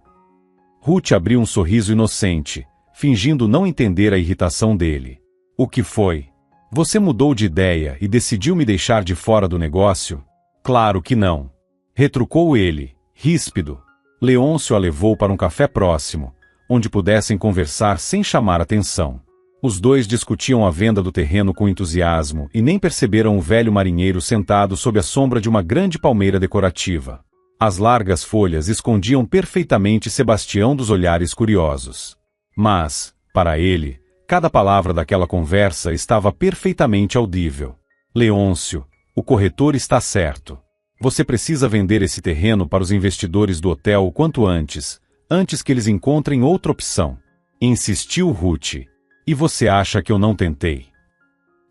Ruth abriu um sorriso inocente, fingindo não entender a irritação dele. O que foi? Você mudou de ideia e decidiu me deixar de fora do negócio? Claro que não. Retrucou ele, ríspido. Leôncio a levou para um café próximo, onde pudessem conversar sem chamar atenção. Os dois discutiam a venda do terreno com entusiasmo e nem perceberam o velho marinheiro sentado sob a sombra de uma grande palmeira decorativa. As largas folhas escondiam perfeitamente Sebastião dos olhares curiosos. Mas, para ele, cada palavra daquela conversa estava perfeitamente audível. Leôncio, o corretor está certo. Você precisa vender esse terreno para os investidores do hotel o quanto antes que eles encontrem outra opção. Insistiu Ruth. E você acha que eu não tentei?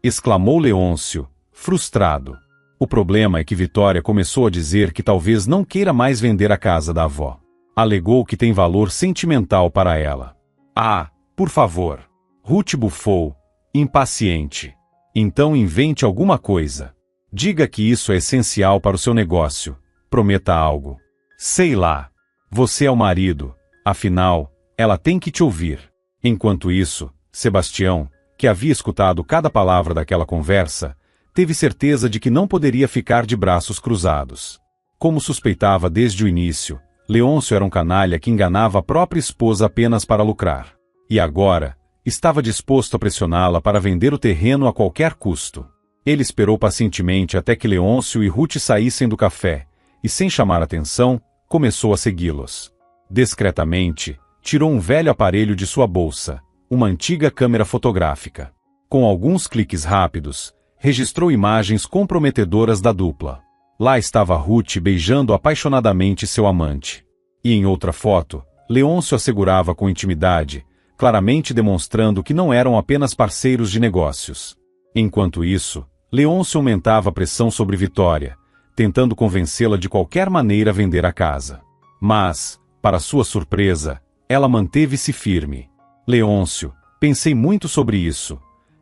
Exclamou Leôncio, frustrado. O problema é que Vitória começou a dizer que talvez não queira mais vender a casa da avó. Alegou que tem valor sentimental para ela. Ah, por favor. Ruth bufou, impaciente. Então invente alguma coisa. Diga que isso é essencial para o seu negócio. Prometa algo. Sei lá. Você é o marido. Afinal, ela tem que te ouvir. Enquanto isso, Sebastião, que havia escutado cada palavra daquela conversa, teve certeza de que não poderia ficar de braços cruzados. Como suspeitava desde o início, Leôncio era um canalha que enganava a própria esposa apenas para lucrar. E agora, estava disposto a pressioná-la para vender o terreno a qualquer custo. Ele esperou pacientemente até que Leôncio e Ruth saíssem do café, e sem chamar atenção, começou a segui-los. Discretamente, tirou um velho aparelho de sua bolsa, uma antiga câmera fotográfica. Com alguns cliques rápidos, registrou imagens comprometedoras da dupla. Lá estava Ruth beijando apaixonadamente seu amante. E em outra foto, Leôncio assegurava com intimidade, claramente demonstrando que não eram apenas parceiros de negócios. Enquanto isso, Leôncio aumentava a pressão sobre Vitória, tentando convencê-la de qualquer maneira a vender a casa. Mas, para sua surpresa, ela manteve-se firme. Leôncio, pensei muito sobre isso,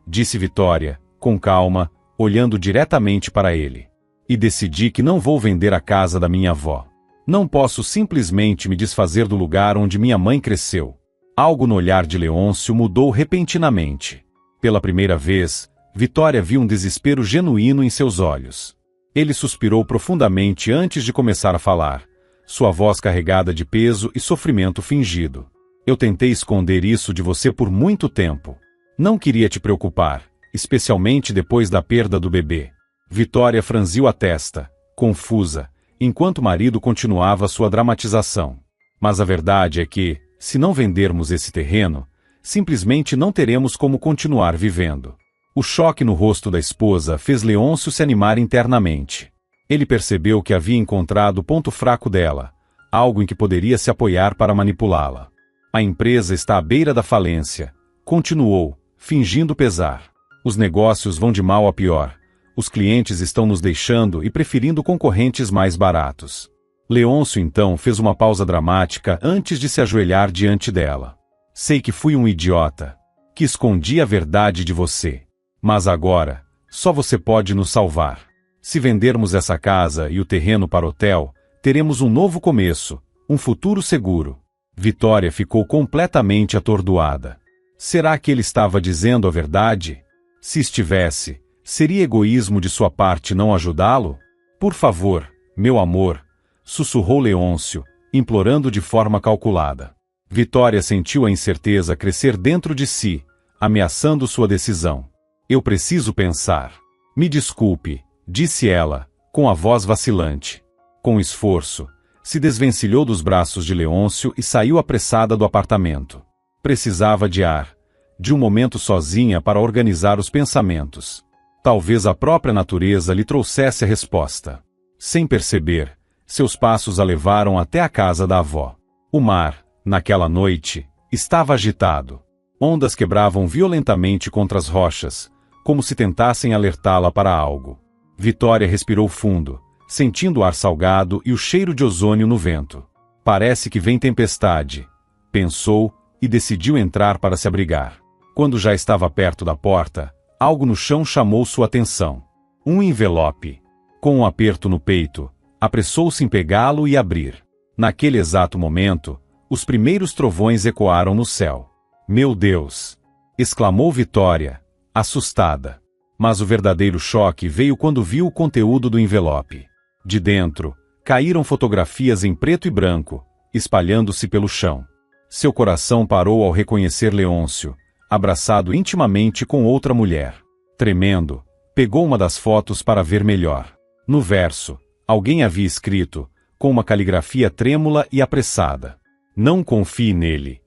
disse Vitória, com calma, olhando diretamente para ele. E decidi que não vou vender a casa da minha avó. Não posso simplesmente me desfazer do lugar onde minha mãe cresceu. Algo no olhar de Leôncio mudou repentinamente. Pela primeira vez, Vitória viu um desespero genuíno em seus olhos. Ele suspirou profundamente antes de começar a falar, sua voz carregada de peso e sofrimento fingido. Eu tentei esconder isso de você por muito tempo. Não queria te preocupar, especialmente depois da perda do bebê. Vitória franziu a testa, confusa, enquanto o marido continuava sua dramatização. Mas a verdade é que, se não vendermos esse terreno, simplesmente não teremos como continuar vivendo. O choque no rosto da esposa fez Leôncio se animar internamente. Ele percebeu que havia encontrado o ponto fraco dela, algo em que poderia se apoiar para manipulá-la. A empresa está à beira da falência, continuou, fingindo pesar. Os negócios vão de mal a pior. Os clientes estão nos deixando e preferindo concorrentes mais baratos. Leôncio então fez uma pausa dramática antes de se ajoelhar diante dela. Sei que fui um idiota, que escondi a verdade de você. Mas agora, só você pode nos salvar. Se vendermos essa casa e o terreno para o hotel, teremos um novo começo, um futuro seguro. Vitória ficou completamente atordoada. Será que ele estava dizendo a verdade? Se estivesse, seria egoísmo de sua parte não ajudá-lo? Por favor, meu amor, sussurrou Leôncio, implorando de forma calculada. Vitória sentiu a incerteza crescer dentro de si, ameaçando sua decisão. Eu preciso pensar. Me desculpe, disse ela, com a voz vacilante. Com esforço, se desvencilhou dos braços de Leôncio e saiu apressada do apartamento. Precisava de ar, de um momento sozinha para organizar os pensamentos. Talvez a própria natureza lhe trouxesse a resposta. Sem perceber, Seus passos a levaram até a casa da avó. O mar, naquela noite, estava agitado. Ondas quebravam violentamente contra as rochas, como se tentassem alertá-la para algo. Vitória respirou fundo, sentindo o ar salgado e o cheiro de ozônio no vento. Parece que vem tempestade, pensou, e decidiu entrar para se abrigar. Quando já estava perto da porta, algo no chão chamou sua atenção. Um envelope. Com um aperto no peito, apressou-se em pegá-lo e abrir. Naquele exato momento, os primeiros trovões ecoaram no céu. Meu Deus! Exclamou Vitória, assustada. Mas o verdadeiro choque veio quando viu o conteúdo do envelope. De dentro, caíram fotografias em preto e branco, espalhando-se pelo chão. Seu coração parou ao reconhecer Leôncio, abraçado intimamente com outra mulher. Tremendo, pegou uma das fotos para ver melhor. No verso, alguém havia escrito, com uma caligrafia trêmula e apressada: "Não confie nele."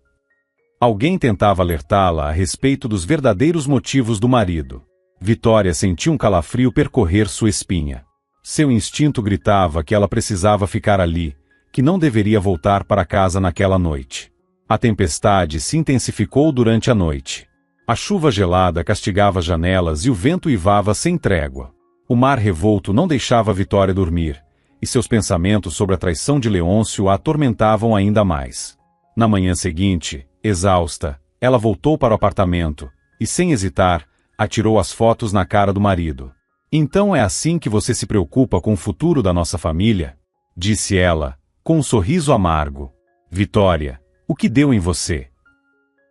Alguém tentava alertá-la a respeito dos verdadeiros motivos do marido. Vitória sentiu um calafrio percorrer sua espinha. Seu instinto gritava que ela precisava ficar ali, que não deveria voltar para casa naquela noite. A tempestade se intensificou durante a noite. A chuva gelada castigava as janelas e o vento uivava sem trégua. O mar revolto não deixava Vitória dormir, e seus pensamentos sobre a traição de Leôncio a atormentavam ainda mais. Na manhã seguinte, exausta, ela voltou para o apartamento, e sem hesitar, atirou as fotos na cara do marido. "Então é assim que você se preocupa com o futuro da nossa família?" disse ela, com um sorriso amargo. "Vitória, o que deu em você?"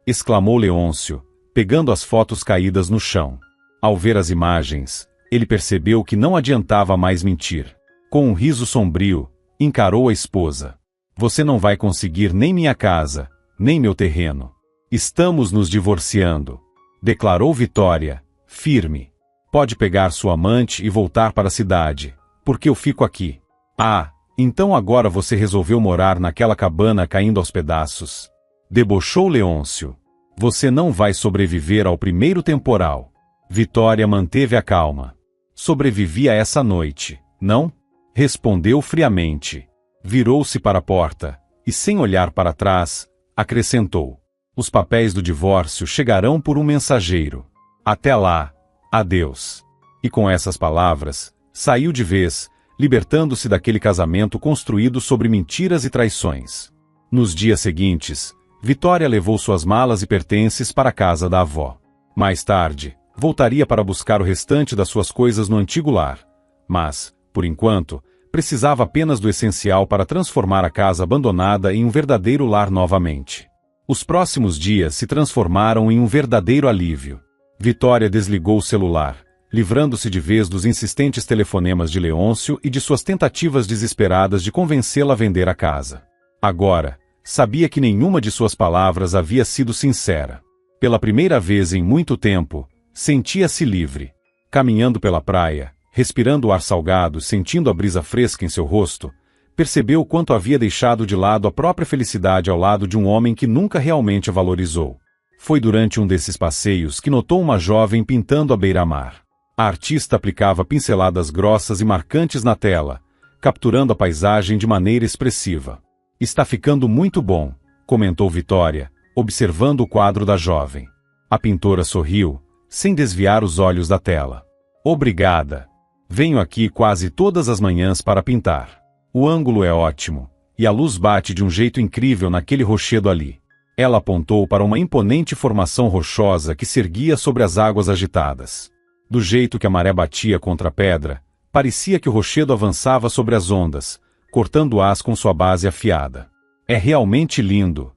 exclamou Leôncio, pegando as fotos caídas no chão. Ao ver as imagens, ele percebeu que não adiantava mais mentir. Com um riso sombrio, encarou a esposa. "Você não vai conseguir nem minha casa, nem meu terreno. Estamos nos divorciando", declarou Vitória, firme. "Pode pegar sua amante e voltar para a cidade, porque eu fico aqui." "Ah, então agora você resolveu morar naquela cabana caindo aos pedaços?" debochou Leôncio. "Você não vai sobreviver ao primeiro temporal." Vitória manteve a calma. "Sobrevivi a essa noite, não?" respondeu friamente. Virou-se para a porta, e sem olhar para trás, acrescentou: "Os papéis do divórcio chegarão por um mensageiro. Até lá, adeus." E com essas palavras, saiu de vez, libertando-se daquele casamento construído sobre mentiras e traições. Nos dias seguintes, Vitória levou suas malas e pertences para a casa da avó. Mais tarde, voltaria para buscar o restante das suas coisas no antigo lar. Mas, por enquanto, precisava apenas do essencial para transformar a casa abandonada em um verdadeiro lar novamente. Os próximos dias se transformaram em um verdadeiro alívio. Vitória desligou o celular, livrando-se de vez dos insistentes telefonemas de Leôncio e de suas tentativas desesperadas de convencê-la a vender a casa. Agora, sabia que nenhuma de suas palavras havia sido sincera. Pela primeira vez em muito tempo, sentia-se livre. Caminhando pela praia, respirando o ar salgado, sentindo a brisa fresca em seu rosto, percebeu o quanto havia deixado de lado a própria felicidade ao lado de um homem que nunca realmente a valorizou. Foi durante um desses passeios que notou uma jovem pintando à beira-mar. A artista aplicava pinceladas grossas e marcantes na tela, capturando a paisagem de maneira expressiva. "Está ficando muito bom", comentou Vitória, observando o quadro da jovem. A pintora sorriu, sem desviar os olhos da tela. "Obrigada. Venho aqui quase todas as manhãs para pintar. O ângulo é ótimo, e a luz bate de um jeito incrível naquele rochedo ali." Ela apontou para uma imponente formação rochosa que se erguia sobre as águas agitadas. Do jeito que a maré batia contra a pedra, parecia que o rochedo avançava sobre as ondas, cortando-as com sua base afiada. "É realmente lindo",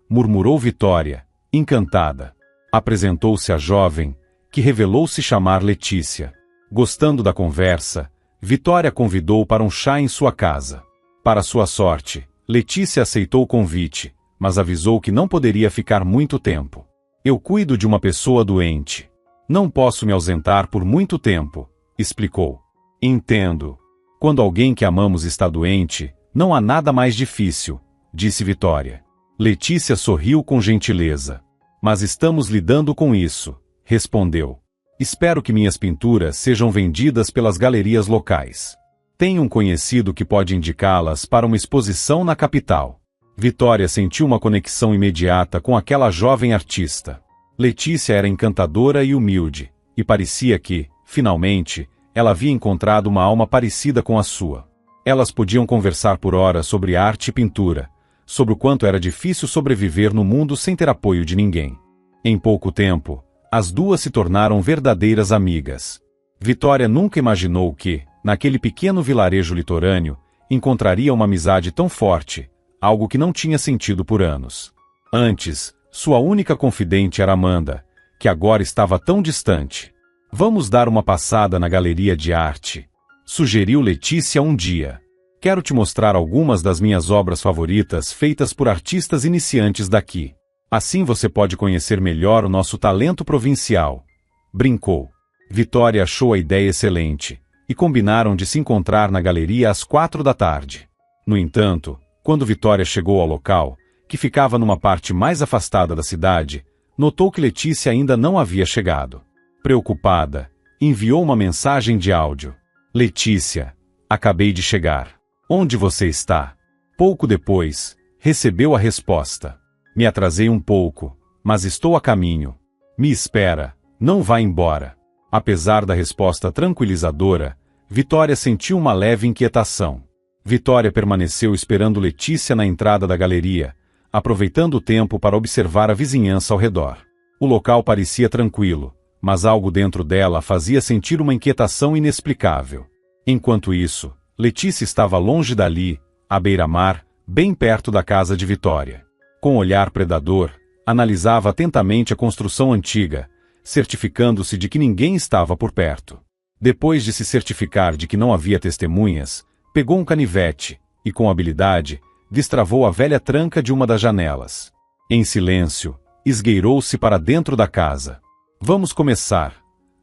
murmurou Vitória, encantada. Apresentou-se a jovem, que revelou-se chamar Letícia. Gostando da conversa, Vitória convidou para um chá em sua casa. Para sua sorte, Letícia aceitou o convite, mas avisou que não poderia ficar muito tempo. "Eu cuido de uma pessoa doente. Não posso me ausentar por muito tempo", explicou. "Entendo. Quando alguém que amamos está doente, não há nada mais difícil", disse Vitória. Letícia sorriu com gentileza. "Mas estamos lidando com isso", respondeu. "Espero que minhas pinturas sejam vendidas pelas galerias locais." Tenho um conhecido que pode indicá-las para uma exposição na capital. Vitória sentiu uma conexão imediata com aquela jovem artista. Letícia era encantadora e humilde, e parecia que, finalmente, ela havia encontrado uma alma parecida com a sua. Elas podiam conversar por horas sobre arte e pintura, sobre o quanto era difícil sobreviver no mundo sem ter apoio de ninguém. Em pouco tempo, as duas se tornaram verdadeiras amigas. Vitória nunca imaginou que, naquele pequeno vilarejo litorâneo, encontraria uma amizade tão forte, algo que não tinha sentido por anos. Antes, sua única confidente era Amanda, que agora estava tão distante. Vamos dar uma passada na galeria de arte, sugeriu Letícia um dia. Quero te mostrar algumas das minhas obras favoritas feitas por artistas iniciantes daqui. Assim você pode conhecer melhor o nosso talento provincial. Brincou. Vitória achou a ideia excelente, e combinaram de se encontrar na galeria às 4 da tarde. No entanto, quando Vitória chegou ao local, que ficava numa parte mais afastada da cidade, notou que Letícia ainda não havia chegado. Preocupada, enviou uma mensagem de áudio. Letícia, acabei de chegar. Onde você está? Pouco depois, recebeu a resposta. Me atrasei um pouco, mas estou a caminho. Me espera, não vá embora. Apesar da resposta tranquilizadora, Vitória sentiu uma leve inquietação. Vitória permaneceu esperando Letícia na entrada da galeria, aproveitando o tempo para observar a vizinhança ao redor. O local parecia tranquilo, mas algo dentro dela fazia sentir uma inquietação inexplicável. Enquanto isso, Letícia estava longe dali, à beira-mar, bem perto da casa de Vitória. Com olhar predador, analisava atentamente a construção antiga, certificando-se de que ninguém estava por perto. Depois de se certificar de que não havia testemunhas, pegou um canivete e, com habilidade, destravou a velha tranca de uma das janelas. Em silêncio, esgueirou-se para dentro da casa. Vamos começar,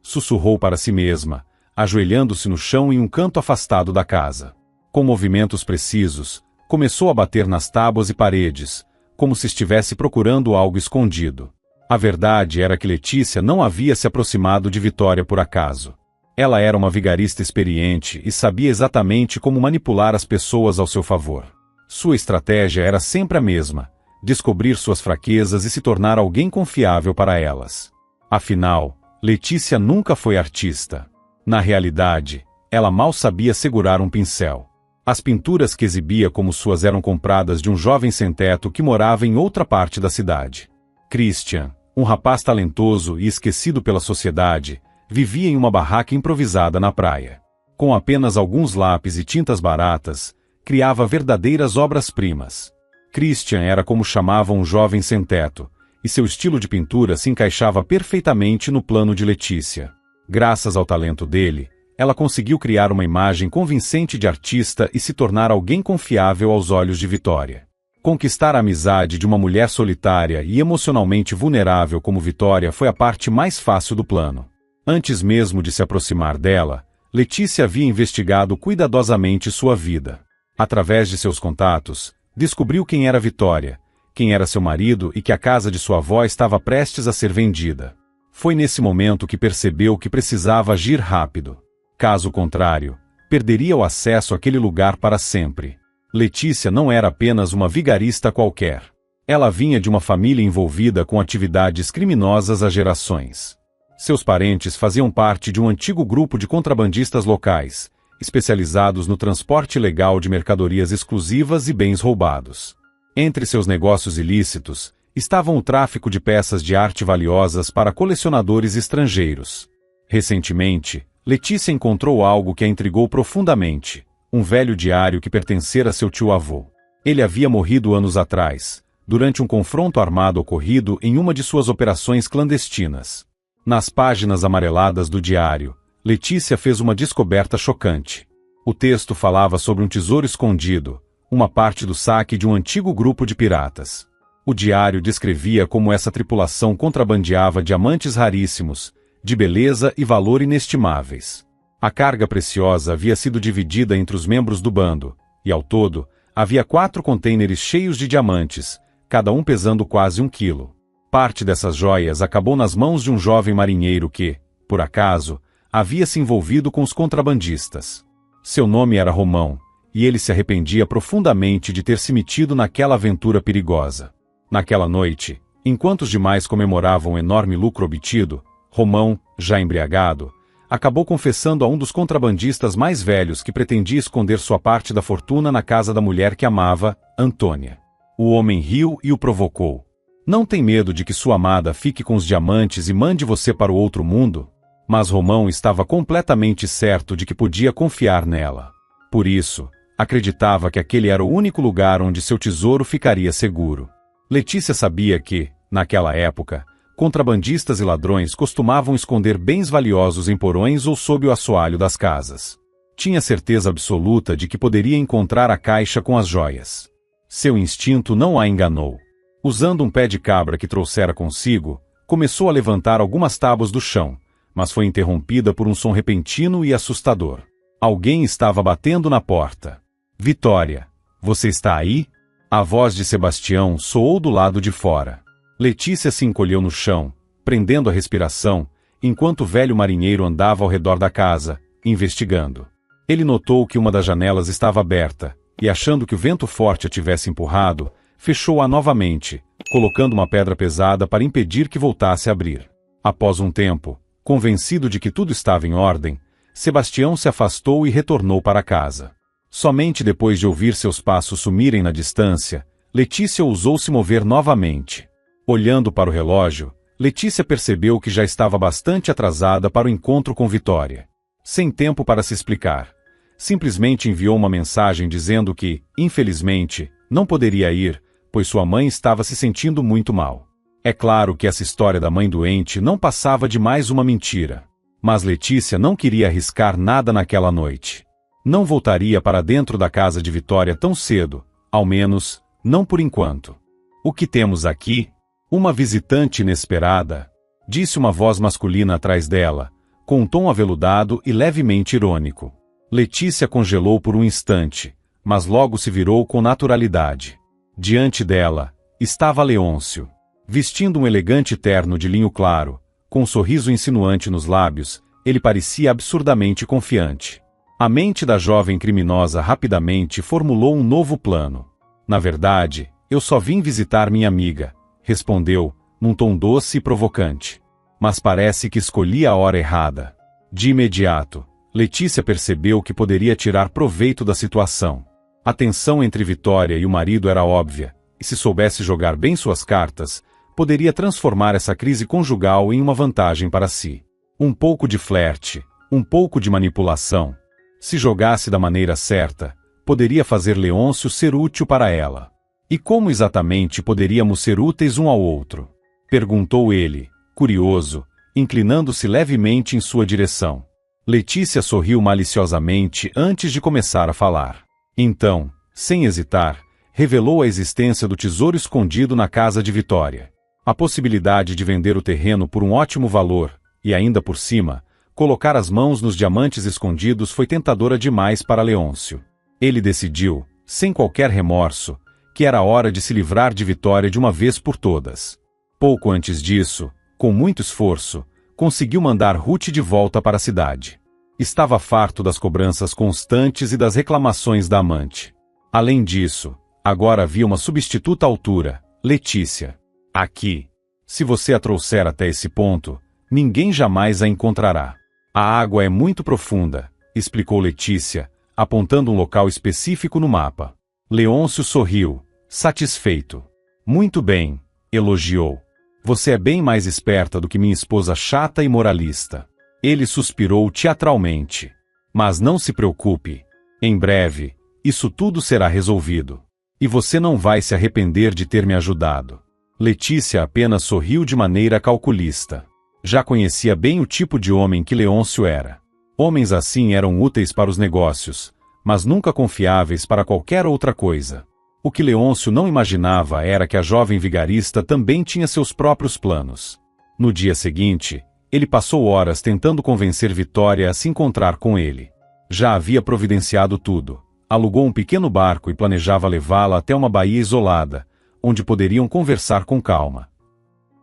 sussurrou para si mesma, ajoelhando-se no chão em um canto afastado da casa. Com movimentos precisos, começou a bater nas tábuas e paredes, como se estivesse procurando algo escondido. A verdade era que Letícia não havia se aproximado de Vitória por acaso. Ela era uma vigarista experiente e sabia exatamente como manipular as pessoas ao seu favor. Sua estratégia era sempre a mesma: descobrir suas fraquezas e se tornar alguém confiável para elas. Afinal, Letícia nunca foi artista. Na realidade, ela mal sabia segurar um pincel. As pinturas que exibia como suas eram compradas de um jovem sem-teto que morava em outra parte da cidade. Christian, um rapaz talentoso e esquecido pela sociedade, vivia em uma barraca improvisada na praia. Com apenas alguns lápis e tintas baratas, criava verdadeiras obras-primas. Christian era como chamavam um jovem sem-teto, e seu estilo de pintura se encaixava perfeitamente no plano de Letícia. Graças ao talento dele, ela conseguiu criar uma imagem convincente de artista e se tornar alguém confiável aos olhos de Vitória. Conquistar a amizade de uma mulher solitária e emocionalmente vulnerável como Vitória foi a parte mais fácil do plano. Antes mesmo de se aproximar dela, Letícia havia investigado cuidadosamente sua vida. Através de seus contatos, descobriu quem era Vitória, quem era seu marido e que a casa de sua avó estava prestes a ser vendida. Foi nesse momento que percebeu que precisava agir rápido. Caso contrário, perderia o acesso àquele lugar para sempre. Letícia não era apenas uma vigarista qualquer. Ela vinha de uma família envolvida com atividades criminosas há gerações. Seus parentes faziam parte de um antigo grupo de contrabandistas locais, especializados no transporte ilegal de mercadorias exclusivas e bens roubados. Entre seus negócios ilícitos, estavam o tráfico de peças de arte valiosas para colecionadores estrangeiros. Recentemente, Letícia encontrou algo que a intrigou profundamente: um velho diário que pertencera a seu tio-avô. Ele havia morrido anos atrás, durante um confronto armado ocorrido em uma de suas operações clandestinas. Nas páginas amareladas do diário, Letícia fez uma descoberta chocante. O texto falava sobre um tesouro escondido, uma parte do saque de um antigo grupo de piratas. O diário descrevia como essa tripulação contrabandeava diamantes raríssimos, de beleza e valor inestimáveis. A carga preciosa havia sido dividida entre os membros do bando, e ao todo, havia 4 contêineres cheios de diamantes, cada um pesando quase 1 quilo. Parte dessas joias acabou nas mãos de um jovem marinheiro que, por acaso, havia se envolvido com os contrabandistas. Seu nome era Romão, e ele se arrependia profundamente de ter se metido naquela aventura perigosa. Naquela noite, enquanto os demais comemoravam o enorme lucro obtido, Romão, já embriagado, acabou confessando a um dos contrabandistas mais velhos que pretendia esconder sua parte da fortuna na casa da mulher que amava, Antônia. O homem riu e o provocou. Não tem medo de que sua amada fique com os diamantes e mande você para o outro mundo? Mas Romão estava completamente certo de que podia confiar nela. Por isso, acreditava que aquele era o único lugar onde seu tesouro ficaria seguro. Letícia sabia que, naquela época, contrabandistas e ladrões costumavam esconder bens valiosos em porões ou sob o assoalho das casas. Tinha certeza absoluta de que poderia encontrar a caixa com as joias. Seu instinto não a enganou. Usando um pé de cabra que trouxera consigo, começou a levantar algumas tábuas do chão, mas foi interrompida por um som repentino e assustador. Alguém estava batendo na porta. Vitória, você está aí? A voz de Sebastião soou do lado de fora. Letícia se encolheu no chão, prendendo a respiração, enquanto o velho marinheiro andava ao redor da casa, investigando. Ele notou que uma das janelas estava aberta, e achando que o vento forte a tivesse empurrado, fechou-a novamente, colocando uma pedra pesada para impedir que voltasse a abrir. Após um tempo, convencido de que tudo estava em ordem, Sebastião se afastou e retornou para casa. Somente depois de ouvir seus passos sumirem na distância, Letícia ousou se mover novamente. Olhando para o relógio, Letícia percebeu que já estava bastante atrasada para o encontro com Vitória. Sem tempo para se explicar, simplesmente enviou uma mensagem dizendo que, infelizmente, não poderia ir, pois sua mãe estava se sentindo muito mal. É claro que essa história da mãe doente não passava de mais uma mentira. Mas Letícia não queria arriscar nada naquela noite. Não voltaria para dentro da casa de Vitória tão cedo, ao menos, não por enquanto. O que temos aqui? Uma visitante inesperada, disse uma voz masculina atrás dela, com um tom aveludado e levemente irônico. Letícia congelou por um instante, mas logo se virou com naturalidade. Diante dela, estava Leôncio. Vestindo um elegante terno de linho claro, com um sorriso insinuante nos lábios, ele parecia absurdamente confiante. A mente da jovem criminosa rapidamente formulou um novo plano. Na verdade, eu só vim visitar minha amiga, respondeu, num tom doce e provocante. Mas parece que escolhi a hora errada. De imediato, Letícia percebeu que poderia tirar proveito da situação. A tensão entre Vitória e o marido era óbvia, e se soubesse jogar bem suas cartas, poderia transformar essa crise conjugal em uma vantagem para si. Um pouco de flerte, um pouco de manipulação. Se jogasse da maneira certa, poderia fazer Leôncio ser útil para ela. E como exatamente poderíamos ser úteis um ao outro? Perguntou ele, curioso, inclinando-se levemente em sua direção. Letícia sorriu maliciosamente antes de começar a falar. Então, sem hesitar, revelou a existência do tesouro escondido na casa de Vitória. A possibilidade de vender o terreno por um ótimo valor, e ainda por cima, colocar as mãos nos diamantes escondidos foi tentadora demais para Leôncio. Ele decidiu, sem qualquer remorso, que era hora de se livrar de Vitória de uma vez por todas. Pouco antes disso, com muito esforço, conseguiu mandar Ruth de volta para a cidade. Estava farto das cobranças constantes e das reclamações da amante. Além disso, agora havia uma substituta à altura, Letícia. Aqui. Se você a trouxer até esse ponto, ninguém jamais a encontrará. A água é muito profunda, explicou Letícia, apontando um local específico no mapa. Leôncio sorriu, satisfeito. Muito bem, elogiou. Você é bem mais esperta do que minha esposa chata e moralista. Ele suspirou teatralmente. Mas não se preocupe. Em breve, isso tudo será resolvido. E você não vai se arrepender de ter me ajudado. Letícia apenas sorriu de maneira calculista. Já conhecia bem o tipo de homem que Leôncio era. Homens assim eram úteis para os negócios, mas nunca confiáveis para qualquer outra coisa. O que Leôncio não imaginava era que a jovem vigarista também tinha seus próprios planos. No dia seguinte, ele passou horas tentando convencer Vitória a se encontrar com ele. Já havia providenciado tudo. Alugou um pequeno barco e planejava levá-la até uma baía isolada, onde poderiam conversar com calma.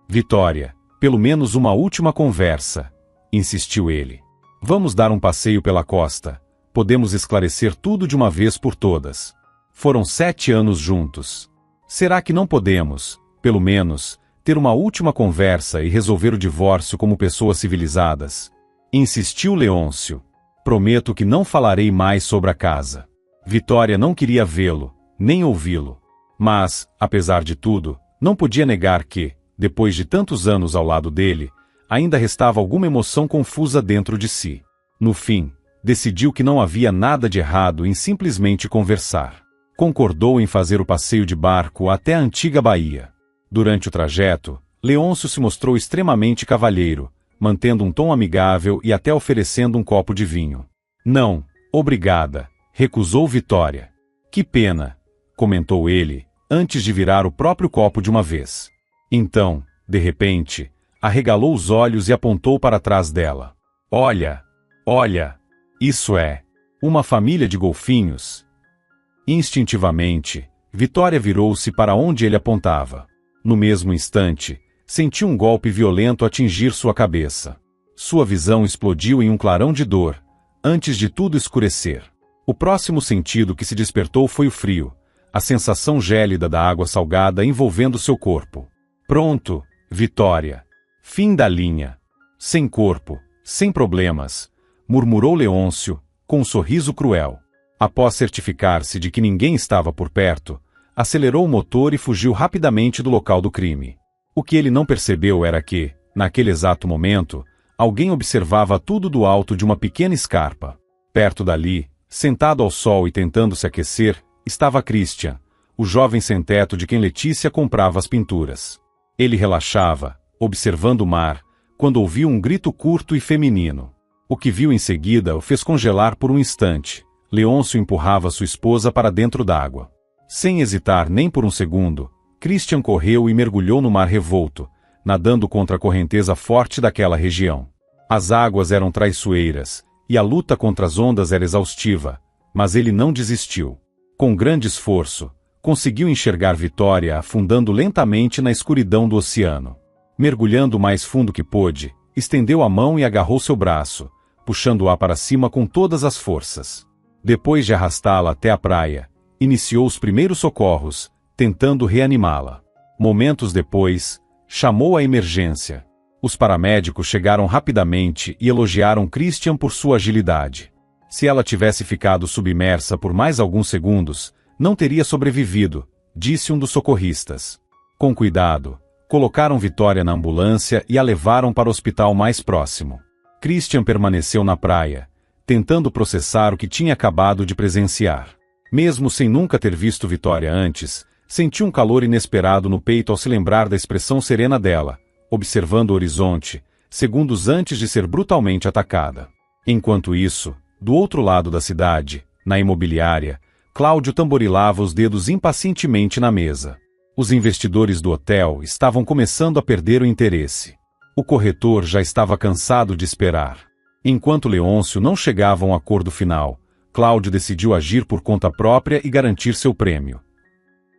Vitória, pelo menos uma última conversa, insistiu ele. Vamos dar um passeio pela costa. Podemos esclarecer tudo de uma vez por todas. Foram 7 anos juntos. Será que não podemos, pelo menos, ter uma última conversa e resolver o divórcio como pessoas civilizadas? Insistiu Leôncio. Prometo que não falarei mais sobre a casa. Vitória não queria vê-lo, nem ouvi-lo. Mas, apesar de tudo, não podia negar que, depois de tantos anos ao lado dele, ainda restava alguma emoção confusa dentro de si. No fim, decidiu que não havia nada de errado em simplesmente conversar. Concordou em fazer o passeio de barco até a antiga Bahia. Durante o trajeto, Leôncio se mostrou extremamente cavalheiro, mantendo um tom amigável e até oferecendo um copo de vinho. Não, obrigada, recusou Vitória. Que pena, comentou ele, antes de virar o próprio copo de uma vez. Então, de repente, arregalou os olhos e apontou para trás dela. Olha, olha, isso é uma família de golfinhos. Instintivamente, Vitória virou-se para onde ele apontava. No mesmo instante, sentiu um golpe violento atingir sua cabeça. Sua visão explodiu em um clarão de dor, antes de tudo escurecer. O próximo sentido que se despertou foi o frio, a sensação gélida da água salgada envolvendo seu corpo. Pronto, Vitória. Fim da linha. Sem corpo, sem problemas, murmurou Leôncio, com um sorriso cruel. Após certificar-se de que ninguém estava por perto, acelerou o motor e fugiu rapidamente do local do crime. O que ele não percebeu era que, naquele exato momento, alguém observava tudo do alto de uma pequena escarpa. Perto dali, sentado ao sol e tentando se aquecer, estava Christian, o jovem sem-teto de quem Letícia comprava as pinturas. Ele relaxava, observando o mar, quando ouviu um grito curto e feminino. O que viu em seguida o fez congelar por um instante. Leôncio empurrava sua esposa para dentro d'água. Sem hesitar nem por um segundo, Christian correu e mergulhou no mar revolto, nadando contra a correnteza forte daquela região. As águas eram traiçoeiras, e a luta contra as ondas era exaustiva, mas ele não desistiu. Com grande esforço, conseguiu enxergar Vitória afundando lentamente na escuridão do oceano. Mergulhando o mais fundo que pôde, estendeu a mão e agarrou seu braço, puxando-a para cima com todas as forças. Depois de arrastá-la até a praia, iniciou os primeiros socorros, tentando reanimá-la. Momentos depois, chamou a emergência. Os paramédicos chegaram rapidamente e elogiaram Christian por sua agilidade. Se ela tivesse ficado submersa por mais alguns segundos, não teria sobrevivido, disse um dos socorristas. Com cuidado, colocaram Vitória na ambulância e a levaram para o hospital mais próximo. Christian permaneceu na praia, tentando processar o que tinha acabado de presenciar. Mesmo sem nunca ter visto Vitória antes, sentiu um calor inesperado no peito ao se lembrar da expressão serena dela, observando o horizonte, segundos antes de ser brutalmente atacada. Enquanto isso, do outro lado da cidade, na imobiliária, Cláudio tamborilava os dedos impacientemente na mesa. Os investidores do hotel estavam começando a perder o interesse. O corretor já estava cansado de esperar. Enquanto Leôncio não chegava a um acordo final, Cláudio decidiu agir por conta própria e garantir seu prêmio.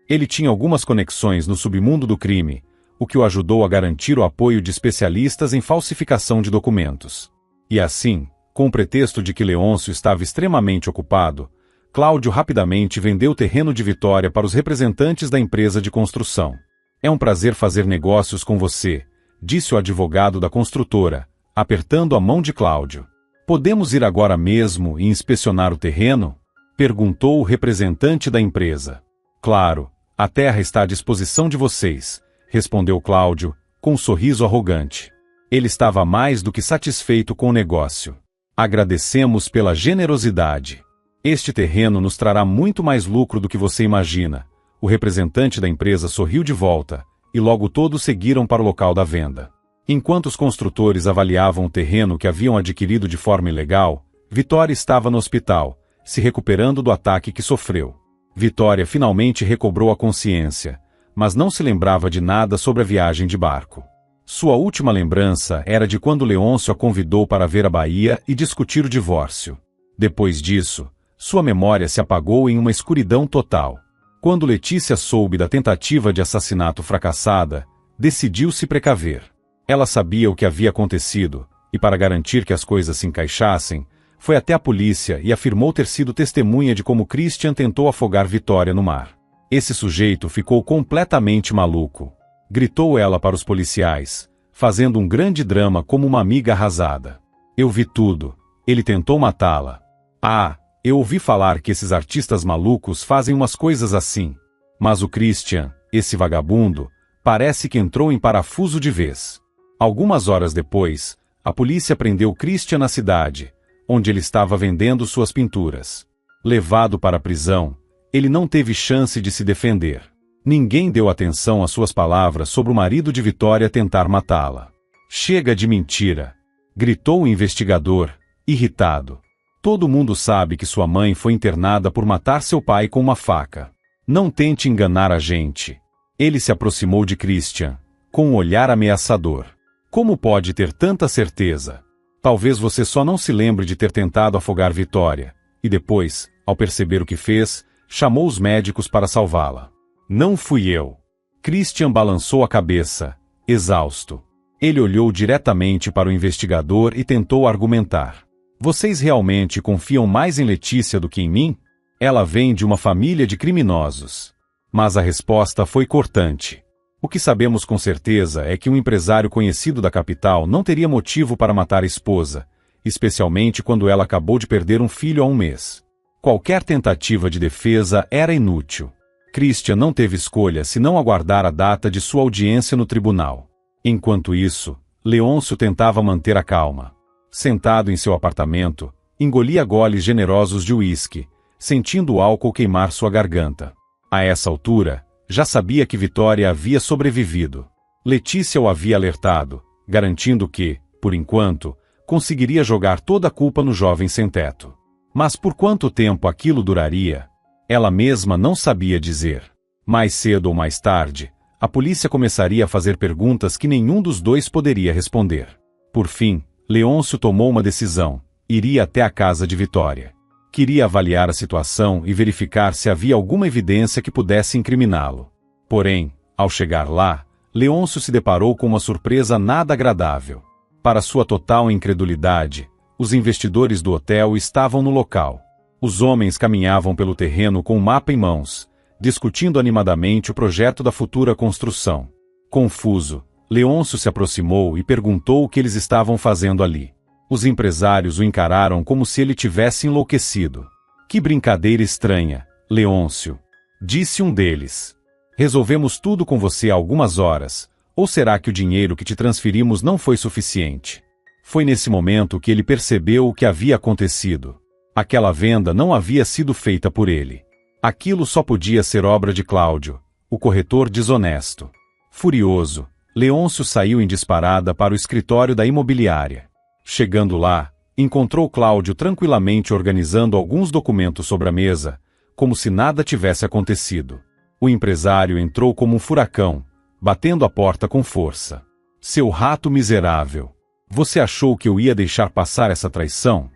Ele tinha algumas conexões no submundo do crime, o que o ajudou a garantir o apoio de especialistas em falsificação de documentos. E assim, com o pretexto de que Leôncio estava extremamente ocupado, Cláudio rapidamente vendeu o terreno de Vitória para os representantes da empresa de construção. É um prazer fazer negócios com você, disse o advogado da construtora, apertando a mão de Cláudio. Podemos ir agora mesmo e inspecionar o terreno? Perguntou o representante da empresa. Claro, a terra está à disposição de vocês, respondeu Cláudio, com um sorriso arrogante. Ele estava mais do que satisfeito com o negócio. Agradecemos pela generosidade. Este terreno nos trará muito mais lucro do que você imagina. O representante da empresa sorriu de volta, e logo todos seguiram para o local da venda. Enquanto os construtores avaliavam o terreno que haviam adquirido de forma ilegal, Vitória estava no hospital, se recuperando do ataque que sofreu. Vitória finalmente recobrou a consciência, mas não se lembrava de nada sobre a viagem de barco. Sua última lembrança era de quando Leôncio a convidou para ver a Bahia e discutir o divórcio. Depois disso, sua memória se apagou em uma escuridão total. Quando Letícia soube da tentativa de assassinato fracassada, decidiu se precaver. Ela sabia o que havia acontecido, e para garantir que as coisas se encaixassem, Foi até a polícia e afirmou ter sido testemunha de como Christian tentou afogar Vitória no mar. Esse sujeito ficou completamente maluco. Gritou ela para os policiais, fazendo um grande drama como uma amiga arrasada. Eu vi tudo. Ele tentou matá-la. Ah, eu ouvi falar que esses artistas malucos fazem umas coisas assim. Mas o Christian, esse vagabundo, parece que entrou em parafuso de vez. Algumas horas depois, a polícia prendeu Christian na cidade, onde ele estava vendendo suas pinturas. Levado para a prisão, ele não teve chance de se defender. Ninguém deu atenção às suas palavras sobre o marido de Vitória tentar matá-la. Chega de mentira! Gritou o investigador, irritado. Todo mundo sabe que sua mãe foi internada por matar seu pai com uma faca. Não tente enganar a gente. Ele se aproximou de Christian, com um olhar ameaçador. Como pode ter tanta certeza? Talvez você só não se lembre de ter tentado afogar Vitória, e depois, ao perceber o que fez, chamou os médicos para salvá-la. Não fui eu. Christian balançou a cabeça, exausto. Ele olhou diretamente para o investigador e tentou argumentar. Vocês realmente confiam mais em Letícia do que em mim? Ela vem de uma família de criminosos. Mas a resposta foi cortante. O que sabemos com certeza é que um empresário conhecido da capital não teria motivo para matar a esposa, especialmente quando ela acabou de perder um filho há um mês. Qualquer tentativa de defesa era inútil. Christian não teve escolha senão aguardar a data de sua audiência no tribunal. Enquanto isso, Leôncio tentava manter a calma. Sentado em seu apartamento, engolia goles generosos de uísque, sentindo o álcool queimar sua garganta. A essa altura, já sabia que Vitória havia sobrevivido. Letícia o havia alertado, garantindo que, por enquanto, conseguiria jogar toda a culpa no jovem sem-teto. Mas por quanto tempo aquilo duraria? Ela mesma não sabia dizer. Mais cedo ou mais tarde, a polícia começaria a fazer perguntas que nenhum dos dois poderia responder. Por fim, Leôncio tomou uma decisão. Iria até a casa de Vitória. Queria avaliar a situação e verificar se havia alguma evidência que pudesse incriminá-lo. Porém, ao chegar lá, Leôncio se deparou com uma surpresa nada agradável. Para sua total incredulidade, os investidores do hotel estavam no local. Os homens caminhavam pelo terreno com um mapa em mãos, discutindo animadamente o projeto da futura construção. Confuso, Leôncio se aproximou e perguntou o que eles estavam fazendo ali. Os empresários o encararam como se ele tivesse enlouquecido. Que brincadeira estranha, Leôncio, disse um deles. Resolvemos tudo com você há algumas horas, ou será que o dinheiro que te transferimos não foi suficiente? Foi nesse momento que ele percebeu o que havia acontecido. Aquela venda não havia sido feita por ele. Aquilo só podia ser obra de Cláudio, o corretor desonesto. Furioso, Leôncio saiu em disparada para o escritório da imobiliária. Chegando lá, encontrou Cláudio tranquilamente organizando alguns documentos sobre a mesa, como se nada tivesse acontecido. O empresário entrou como um furacão, batendo a porta com força. Seu rato miserável! Você achou que eu ia deixar passar essa traição?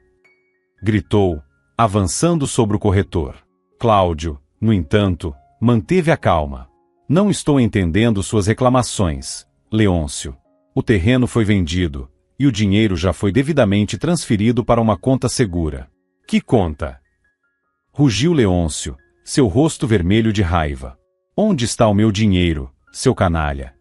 Gritou, avançando sobre o corretor. Cláudio, no entanto, manteve a calma. Não estou entendendo suas reclamações, Leôncio. O terreno foi vendido, e o dinheiro já foi devidamente transferido para uma conta segura. Que conta? Rugiu Leôncio, seu rosto vermelho de raiva. Onde está o meu dinheiro, seu canalha?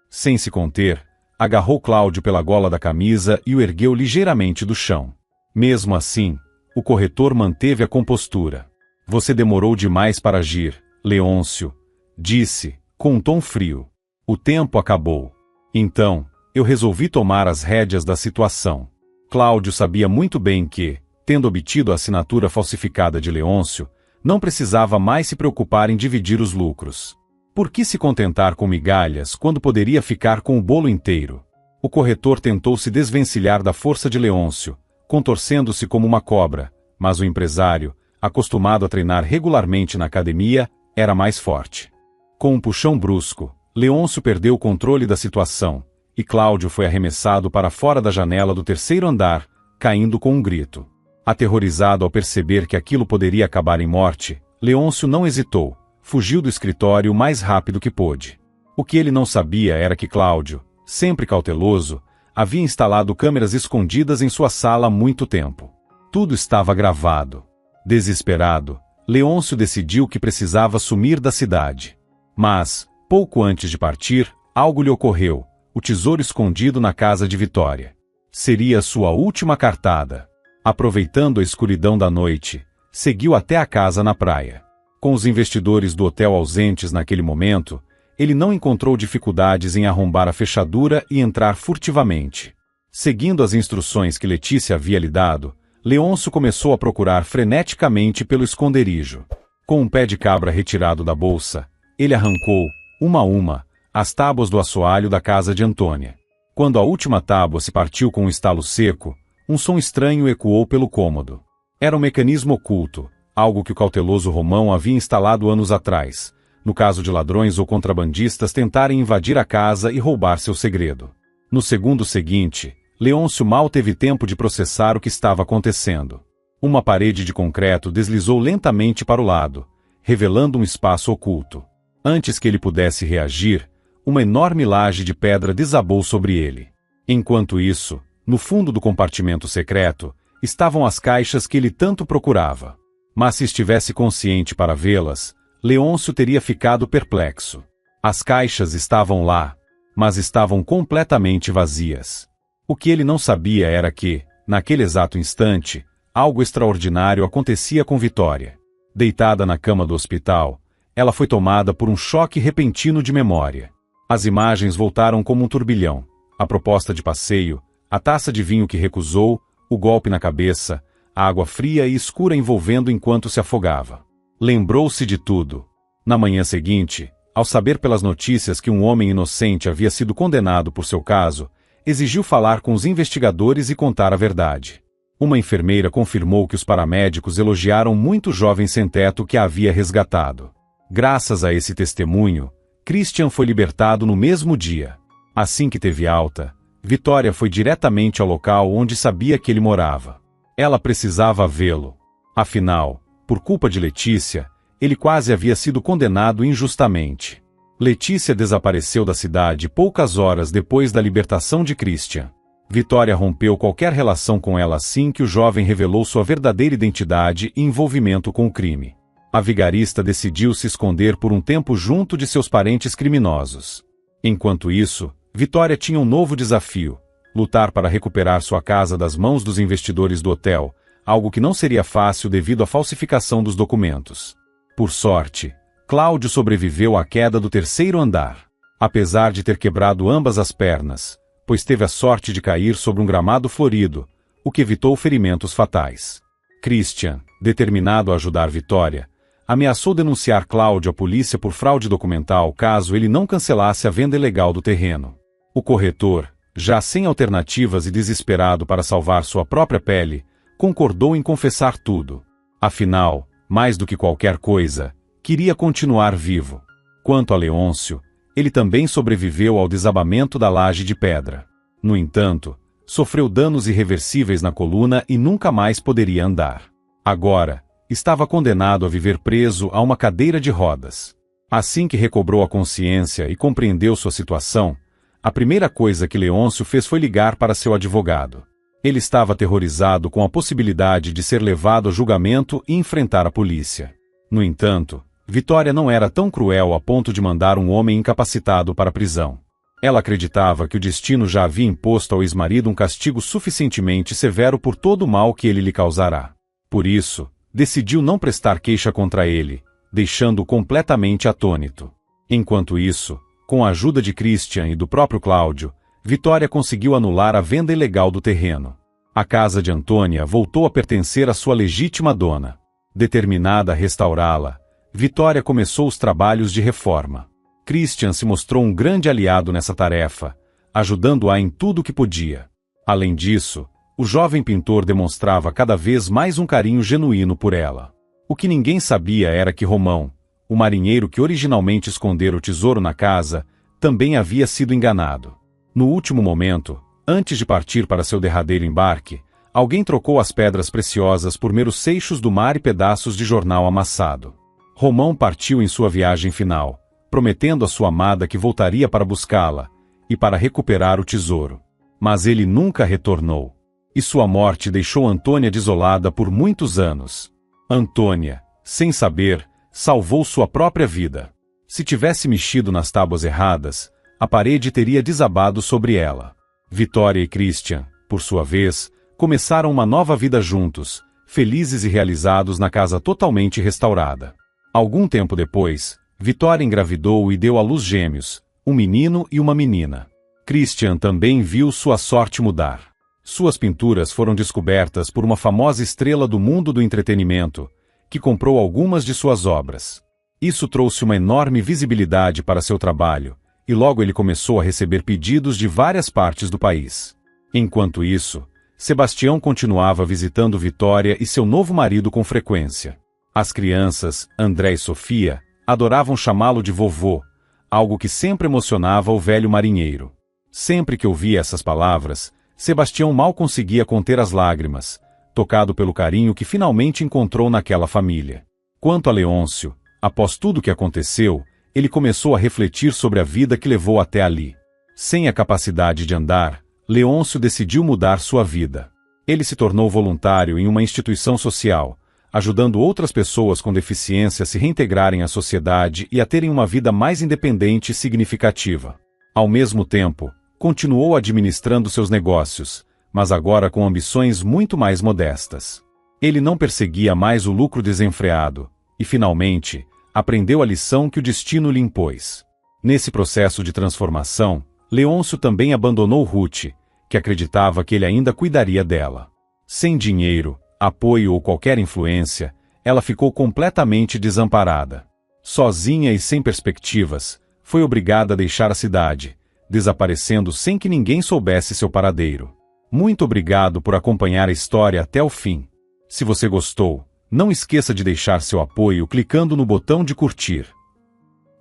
Sem se conter, agarrou Cláudio pela gola da camisa e o ergueu ligeiramente do chão. Mesmo assim, o corretor manteve a compostura. Você demorou demais para agir, Leôncio, disse, com um tom frio. O tempo acabou. Então, eu resolvi tomar as rédeas da situação. Cláudio sabia muito bem que, tendo obtido a assinatura falsificada de Leôncio, não precisava mais se preocupar em dividir os lucros. Por que se contentar com migalhas quando poderia ficar com o bolo inteiro? O corretor tentou se desvencilhar da força de Leôncio, contorcendo-se como uma cobra, mas o empresário, acostumado a treinar regularmente na academia, era mais forte. Com um puxão brusco, Leôncio perdeu o controle da situação, e Cláudio foi arremessado para fora da janela do terceiro andar, caindo com um grito. Aterrorizado ao perceber que aquilo poderia acabar em morte, Leôncio não hesitou, fugiu do escritório o mais rápido que pôde. O que ele não sabia era que Cláudio, sempre cauteloso, havia instalado câmeras escondidas em sua sala há muito tempo. Tudo estava gravado. Desesperado, Leôncio decidiu que precisava sumir da cidade. Mas, pouco antes de partir, algo lhe ocorreu: o tesouro escondido na casa de Vitória. Seria sua última cartada. Aproveitando a escuridão da noite, seguiu até a casa na praia. Com os investidores do hotel ausentes naquele momento, ele não encontrou dificuldades em arrombar a fechadura e entrar furtivamente. Seguindo as instruções que Letícia havia lhe dado, Leôncio começou a procurar freneticamente pelo esconderijo. Com um pé de cabra retirado da bolsa, ele arrancou, uma a uma, as tábuas do assoalho da casa de Antônia. Quando a última tábua se partiu com um estalo seco, um som estranho ecoou pelo cômodo. Era um mecanismo oculto, algo que o cauteloso Romão havia instalado anos atrás, no caso de ladrões ou contrabandistas tentarem invadir a casa e roubar seu segredo. No segundo seguinte, Leôncio mal teve tempo de processar o que estava acontecendo. Uma parede de concreto deslizou lentamente para o lado, revelando um espaço oculto. Antes que ele pudesse reagir, uma enorme laje de pedra desabou sobre ele. Enquanto isso, no fundo do compartimento secreto, estavam as caixas que ele tanto procurava. Mas se estivesse consciente para vê-las, Leôncio teria ficado perplexo. As caixas estavam lá, mas estavam completamente vazias. O que ele não sabia era que, naquele exato instante, algo extraordinário acontecia com Vitória. Deitada na cama do hospital, ela foi tomada por um choque repentino de memória. As imagens voltaram como um turbilhão: a proposta de passeio, a taça de vinho que recusou, o golpe na cabeça, a água fria e escura envolvendo enquanto se afogava. Lembrou-se de tudo. Na manhã seguinte, ao saber pelas notícias que um homem inocente havia sido condenado por seu caso, exigiu falar com os investigadores e contar a verdade. Uma enfermeira confirmou que os paramédicos elogiaram muito o jovem sem-teto que a havia resgatado. Graças a esse testemunho, Christian foi libertado no mesmo dia. Assim que teve alta, Vitória foi diretamente ao local onde sabia que ele morava. Ela precisava vê-lo. Afinal, por culpa de Letícia, ele quase havia sido condenado injustamente. Letícia desapareceu da cidade poucas horas depois da libertação de Christian. Vitória rompeu qualquer relação com ela assim que o jovem revelou sua verdadeira identidade e envolvimento com o crime. A vigarista decidiu se esconder por um tempo junto de seus parentes criminosos. Enquanto isso, Vitória tinha um novo desafio: lutar para recuperar sua casa das mãos dos investidores do hotel, algo que não seria fácil devido à falsificação dos documentos. Por sorte, Cláudio sobreviveu à queda do terceiro andar. Apesar de ter quebrado ambas as pernas, pois teve a sorte de cair sobre um gramado florido, o que evitou ferimentos fatais. Christian, determinado a ajudar Vitória, ameaçou denunciar Cláudio à polícia por fraude documental caso ele não cancelasse a venda ilegal do terreno. O corretor, já sem alternativas e desesperado para salvar sua própria pele, concordou em confessar tudo. Afinal, mais do que qualquer coisa, queria continuar vivo. Quanto a Leôncio, ele também sobreviveu ao desabamento da laje de pedra. No entanto, sofreu danos irreversíveis na coluna e nunca mais poderia andar. Agora, estava condenado a viver preso a uma cadeira de rodas. Assim que recobrou a consciência e compreendeu sua situação, a primeira coisa que Leôncio fez foi ligar para seu advogado. Ele estava aterrorizado com a possibilidade de ser levado a julgamento e enfrentar a polícia. No entanto, Vitória não era tão cruel a ponto de mandar um homem incapacitado para a prisão. Ela acreditava que o destino já havia imposto ao ex-marido um castigo suficientemente severo por todo o mal que ele lhe causará. Por isso, decidiu não prestar queixa contra ele, deixando-o completamente atônito. Enquanto isso, com a ajuda de Christian e do próprio Cláudio, Vitória conseguiu anular a venda ilegal do terreno. A casa de Antônia voltou a pertencer à sua legítima dona. Determinada a restaurá-la, Vitória começou os trabalhos de reforma. Christian se mostrou um grande aliado nessa tarefa, ajudando-a em tudo o que podia. Além disso, o jovem pintor demonstrava cada vez mais um carinho genuíno por ela. O que ninguém sabia era que Romão, o marinheiro que originalmente escondera o tesouro na casa, também havia sido enganado. No último momento, antes de partir para seu derradeiro embarque, alguém trocou as pedras preciosas por meros seixos do mar e pedaços de jornal amassado. Romão partiu em sua viagem final, prometendo à sua amada que voltaria para buscá-la e para recuperar o tesouro. Mas ele nunca retornou. e sua morte deixou Antônia desolada por muitos anos. Antônia, sem saber, salvou sua própria vida. Se tivesse mexido nas tábuas erradas, a parede teria desabado sobre ela. Vitória e Christian, por sua vez, começaram uma nova vida juntos, felizes e realizados na casa totalmente restaurada. Algum tempo depois, Vitória engravidou e deu à luz gêmeos, um menino e uma menina. Christian também viu sua sorte mudar. Suas pinturas foram descobertas por uma famosa estrela do mundo do entretenimento, que comprou algumas de suas obras. Isso trouxe uma enorme visibilidade para seu trabalho, e logo ele começou a receber pedidos de várias partes do país. Enquanto isso, Sebastião continuava visitando Vitória e seu novo marido com frequência. As crianças, André e Sofia, adoravam chamá-lo de vovô, algo que sempre emocionava o velho marinheiro. Sempre que ouvia essas palavras, Sebastião mal conseguia conter as lágrimas, tocado pelo carinho que finalmente encontrou naquela família. Quanto a Leôncio, após tudo o que aconteceu, ele começou a refletir sobre a vida que levou até ali. Sem a capacidade de andar, Leôncio decidiu mudar sua vida. Ele se tornou voluntário em uma instituição social, ajudando outras pessoas com deficiência a se reintegrarem à sociedade e a terem uma vida mais independente e significativa. Ao mesmo tempo, continuou administrando seus negócios, mas agora com ambições muito mais modestas. Ele não perseguia mais o lucro desenfreado, e finalmente, aprendeu a lição que o destino lhe impôs. Nesse processo de transformação, Leôncio também abandonou Ruth, que acreditava que ele ainda cuidaria dela. Sem dinheiro, apoio ou qualquer influência, ela ficou completamente desamparada. Sozinha e sem perspectivas, foi obrigada a deixar a cidade, desaparecendo sem que ninguém soubesse seu paradeiro. Muito obrigado por acompanhar a história até o fim. Se você gostou, não esqueça de deixar seu apoio clicando no botão de curtir.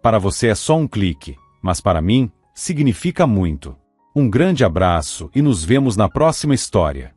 Para você é só um clique, mas para mim, significa muito. Um grande abraço e nos vemos na próxima história.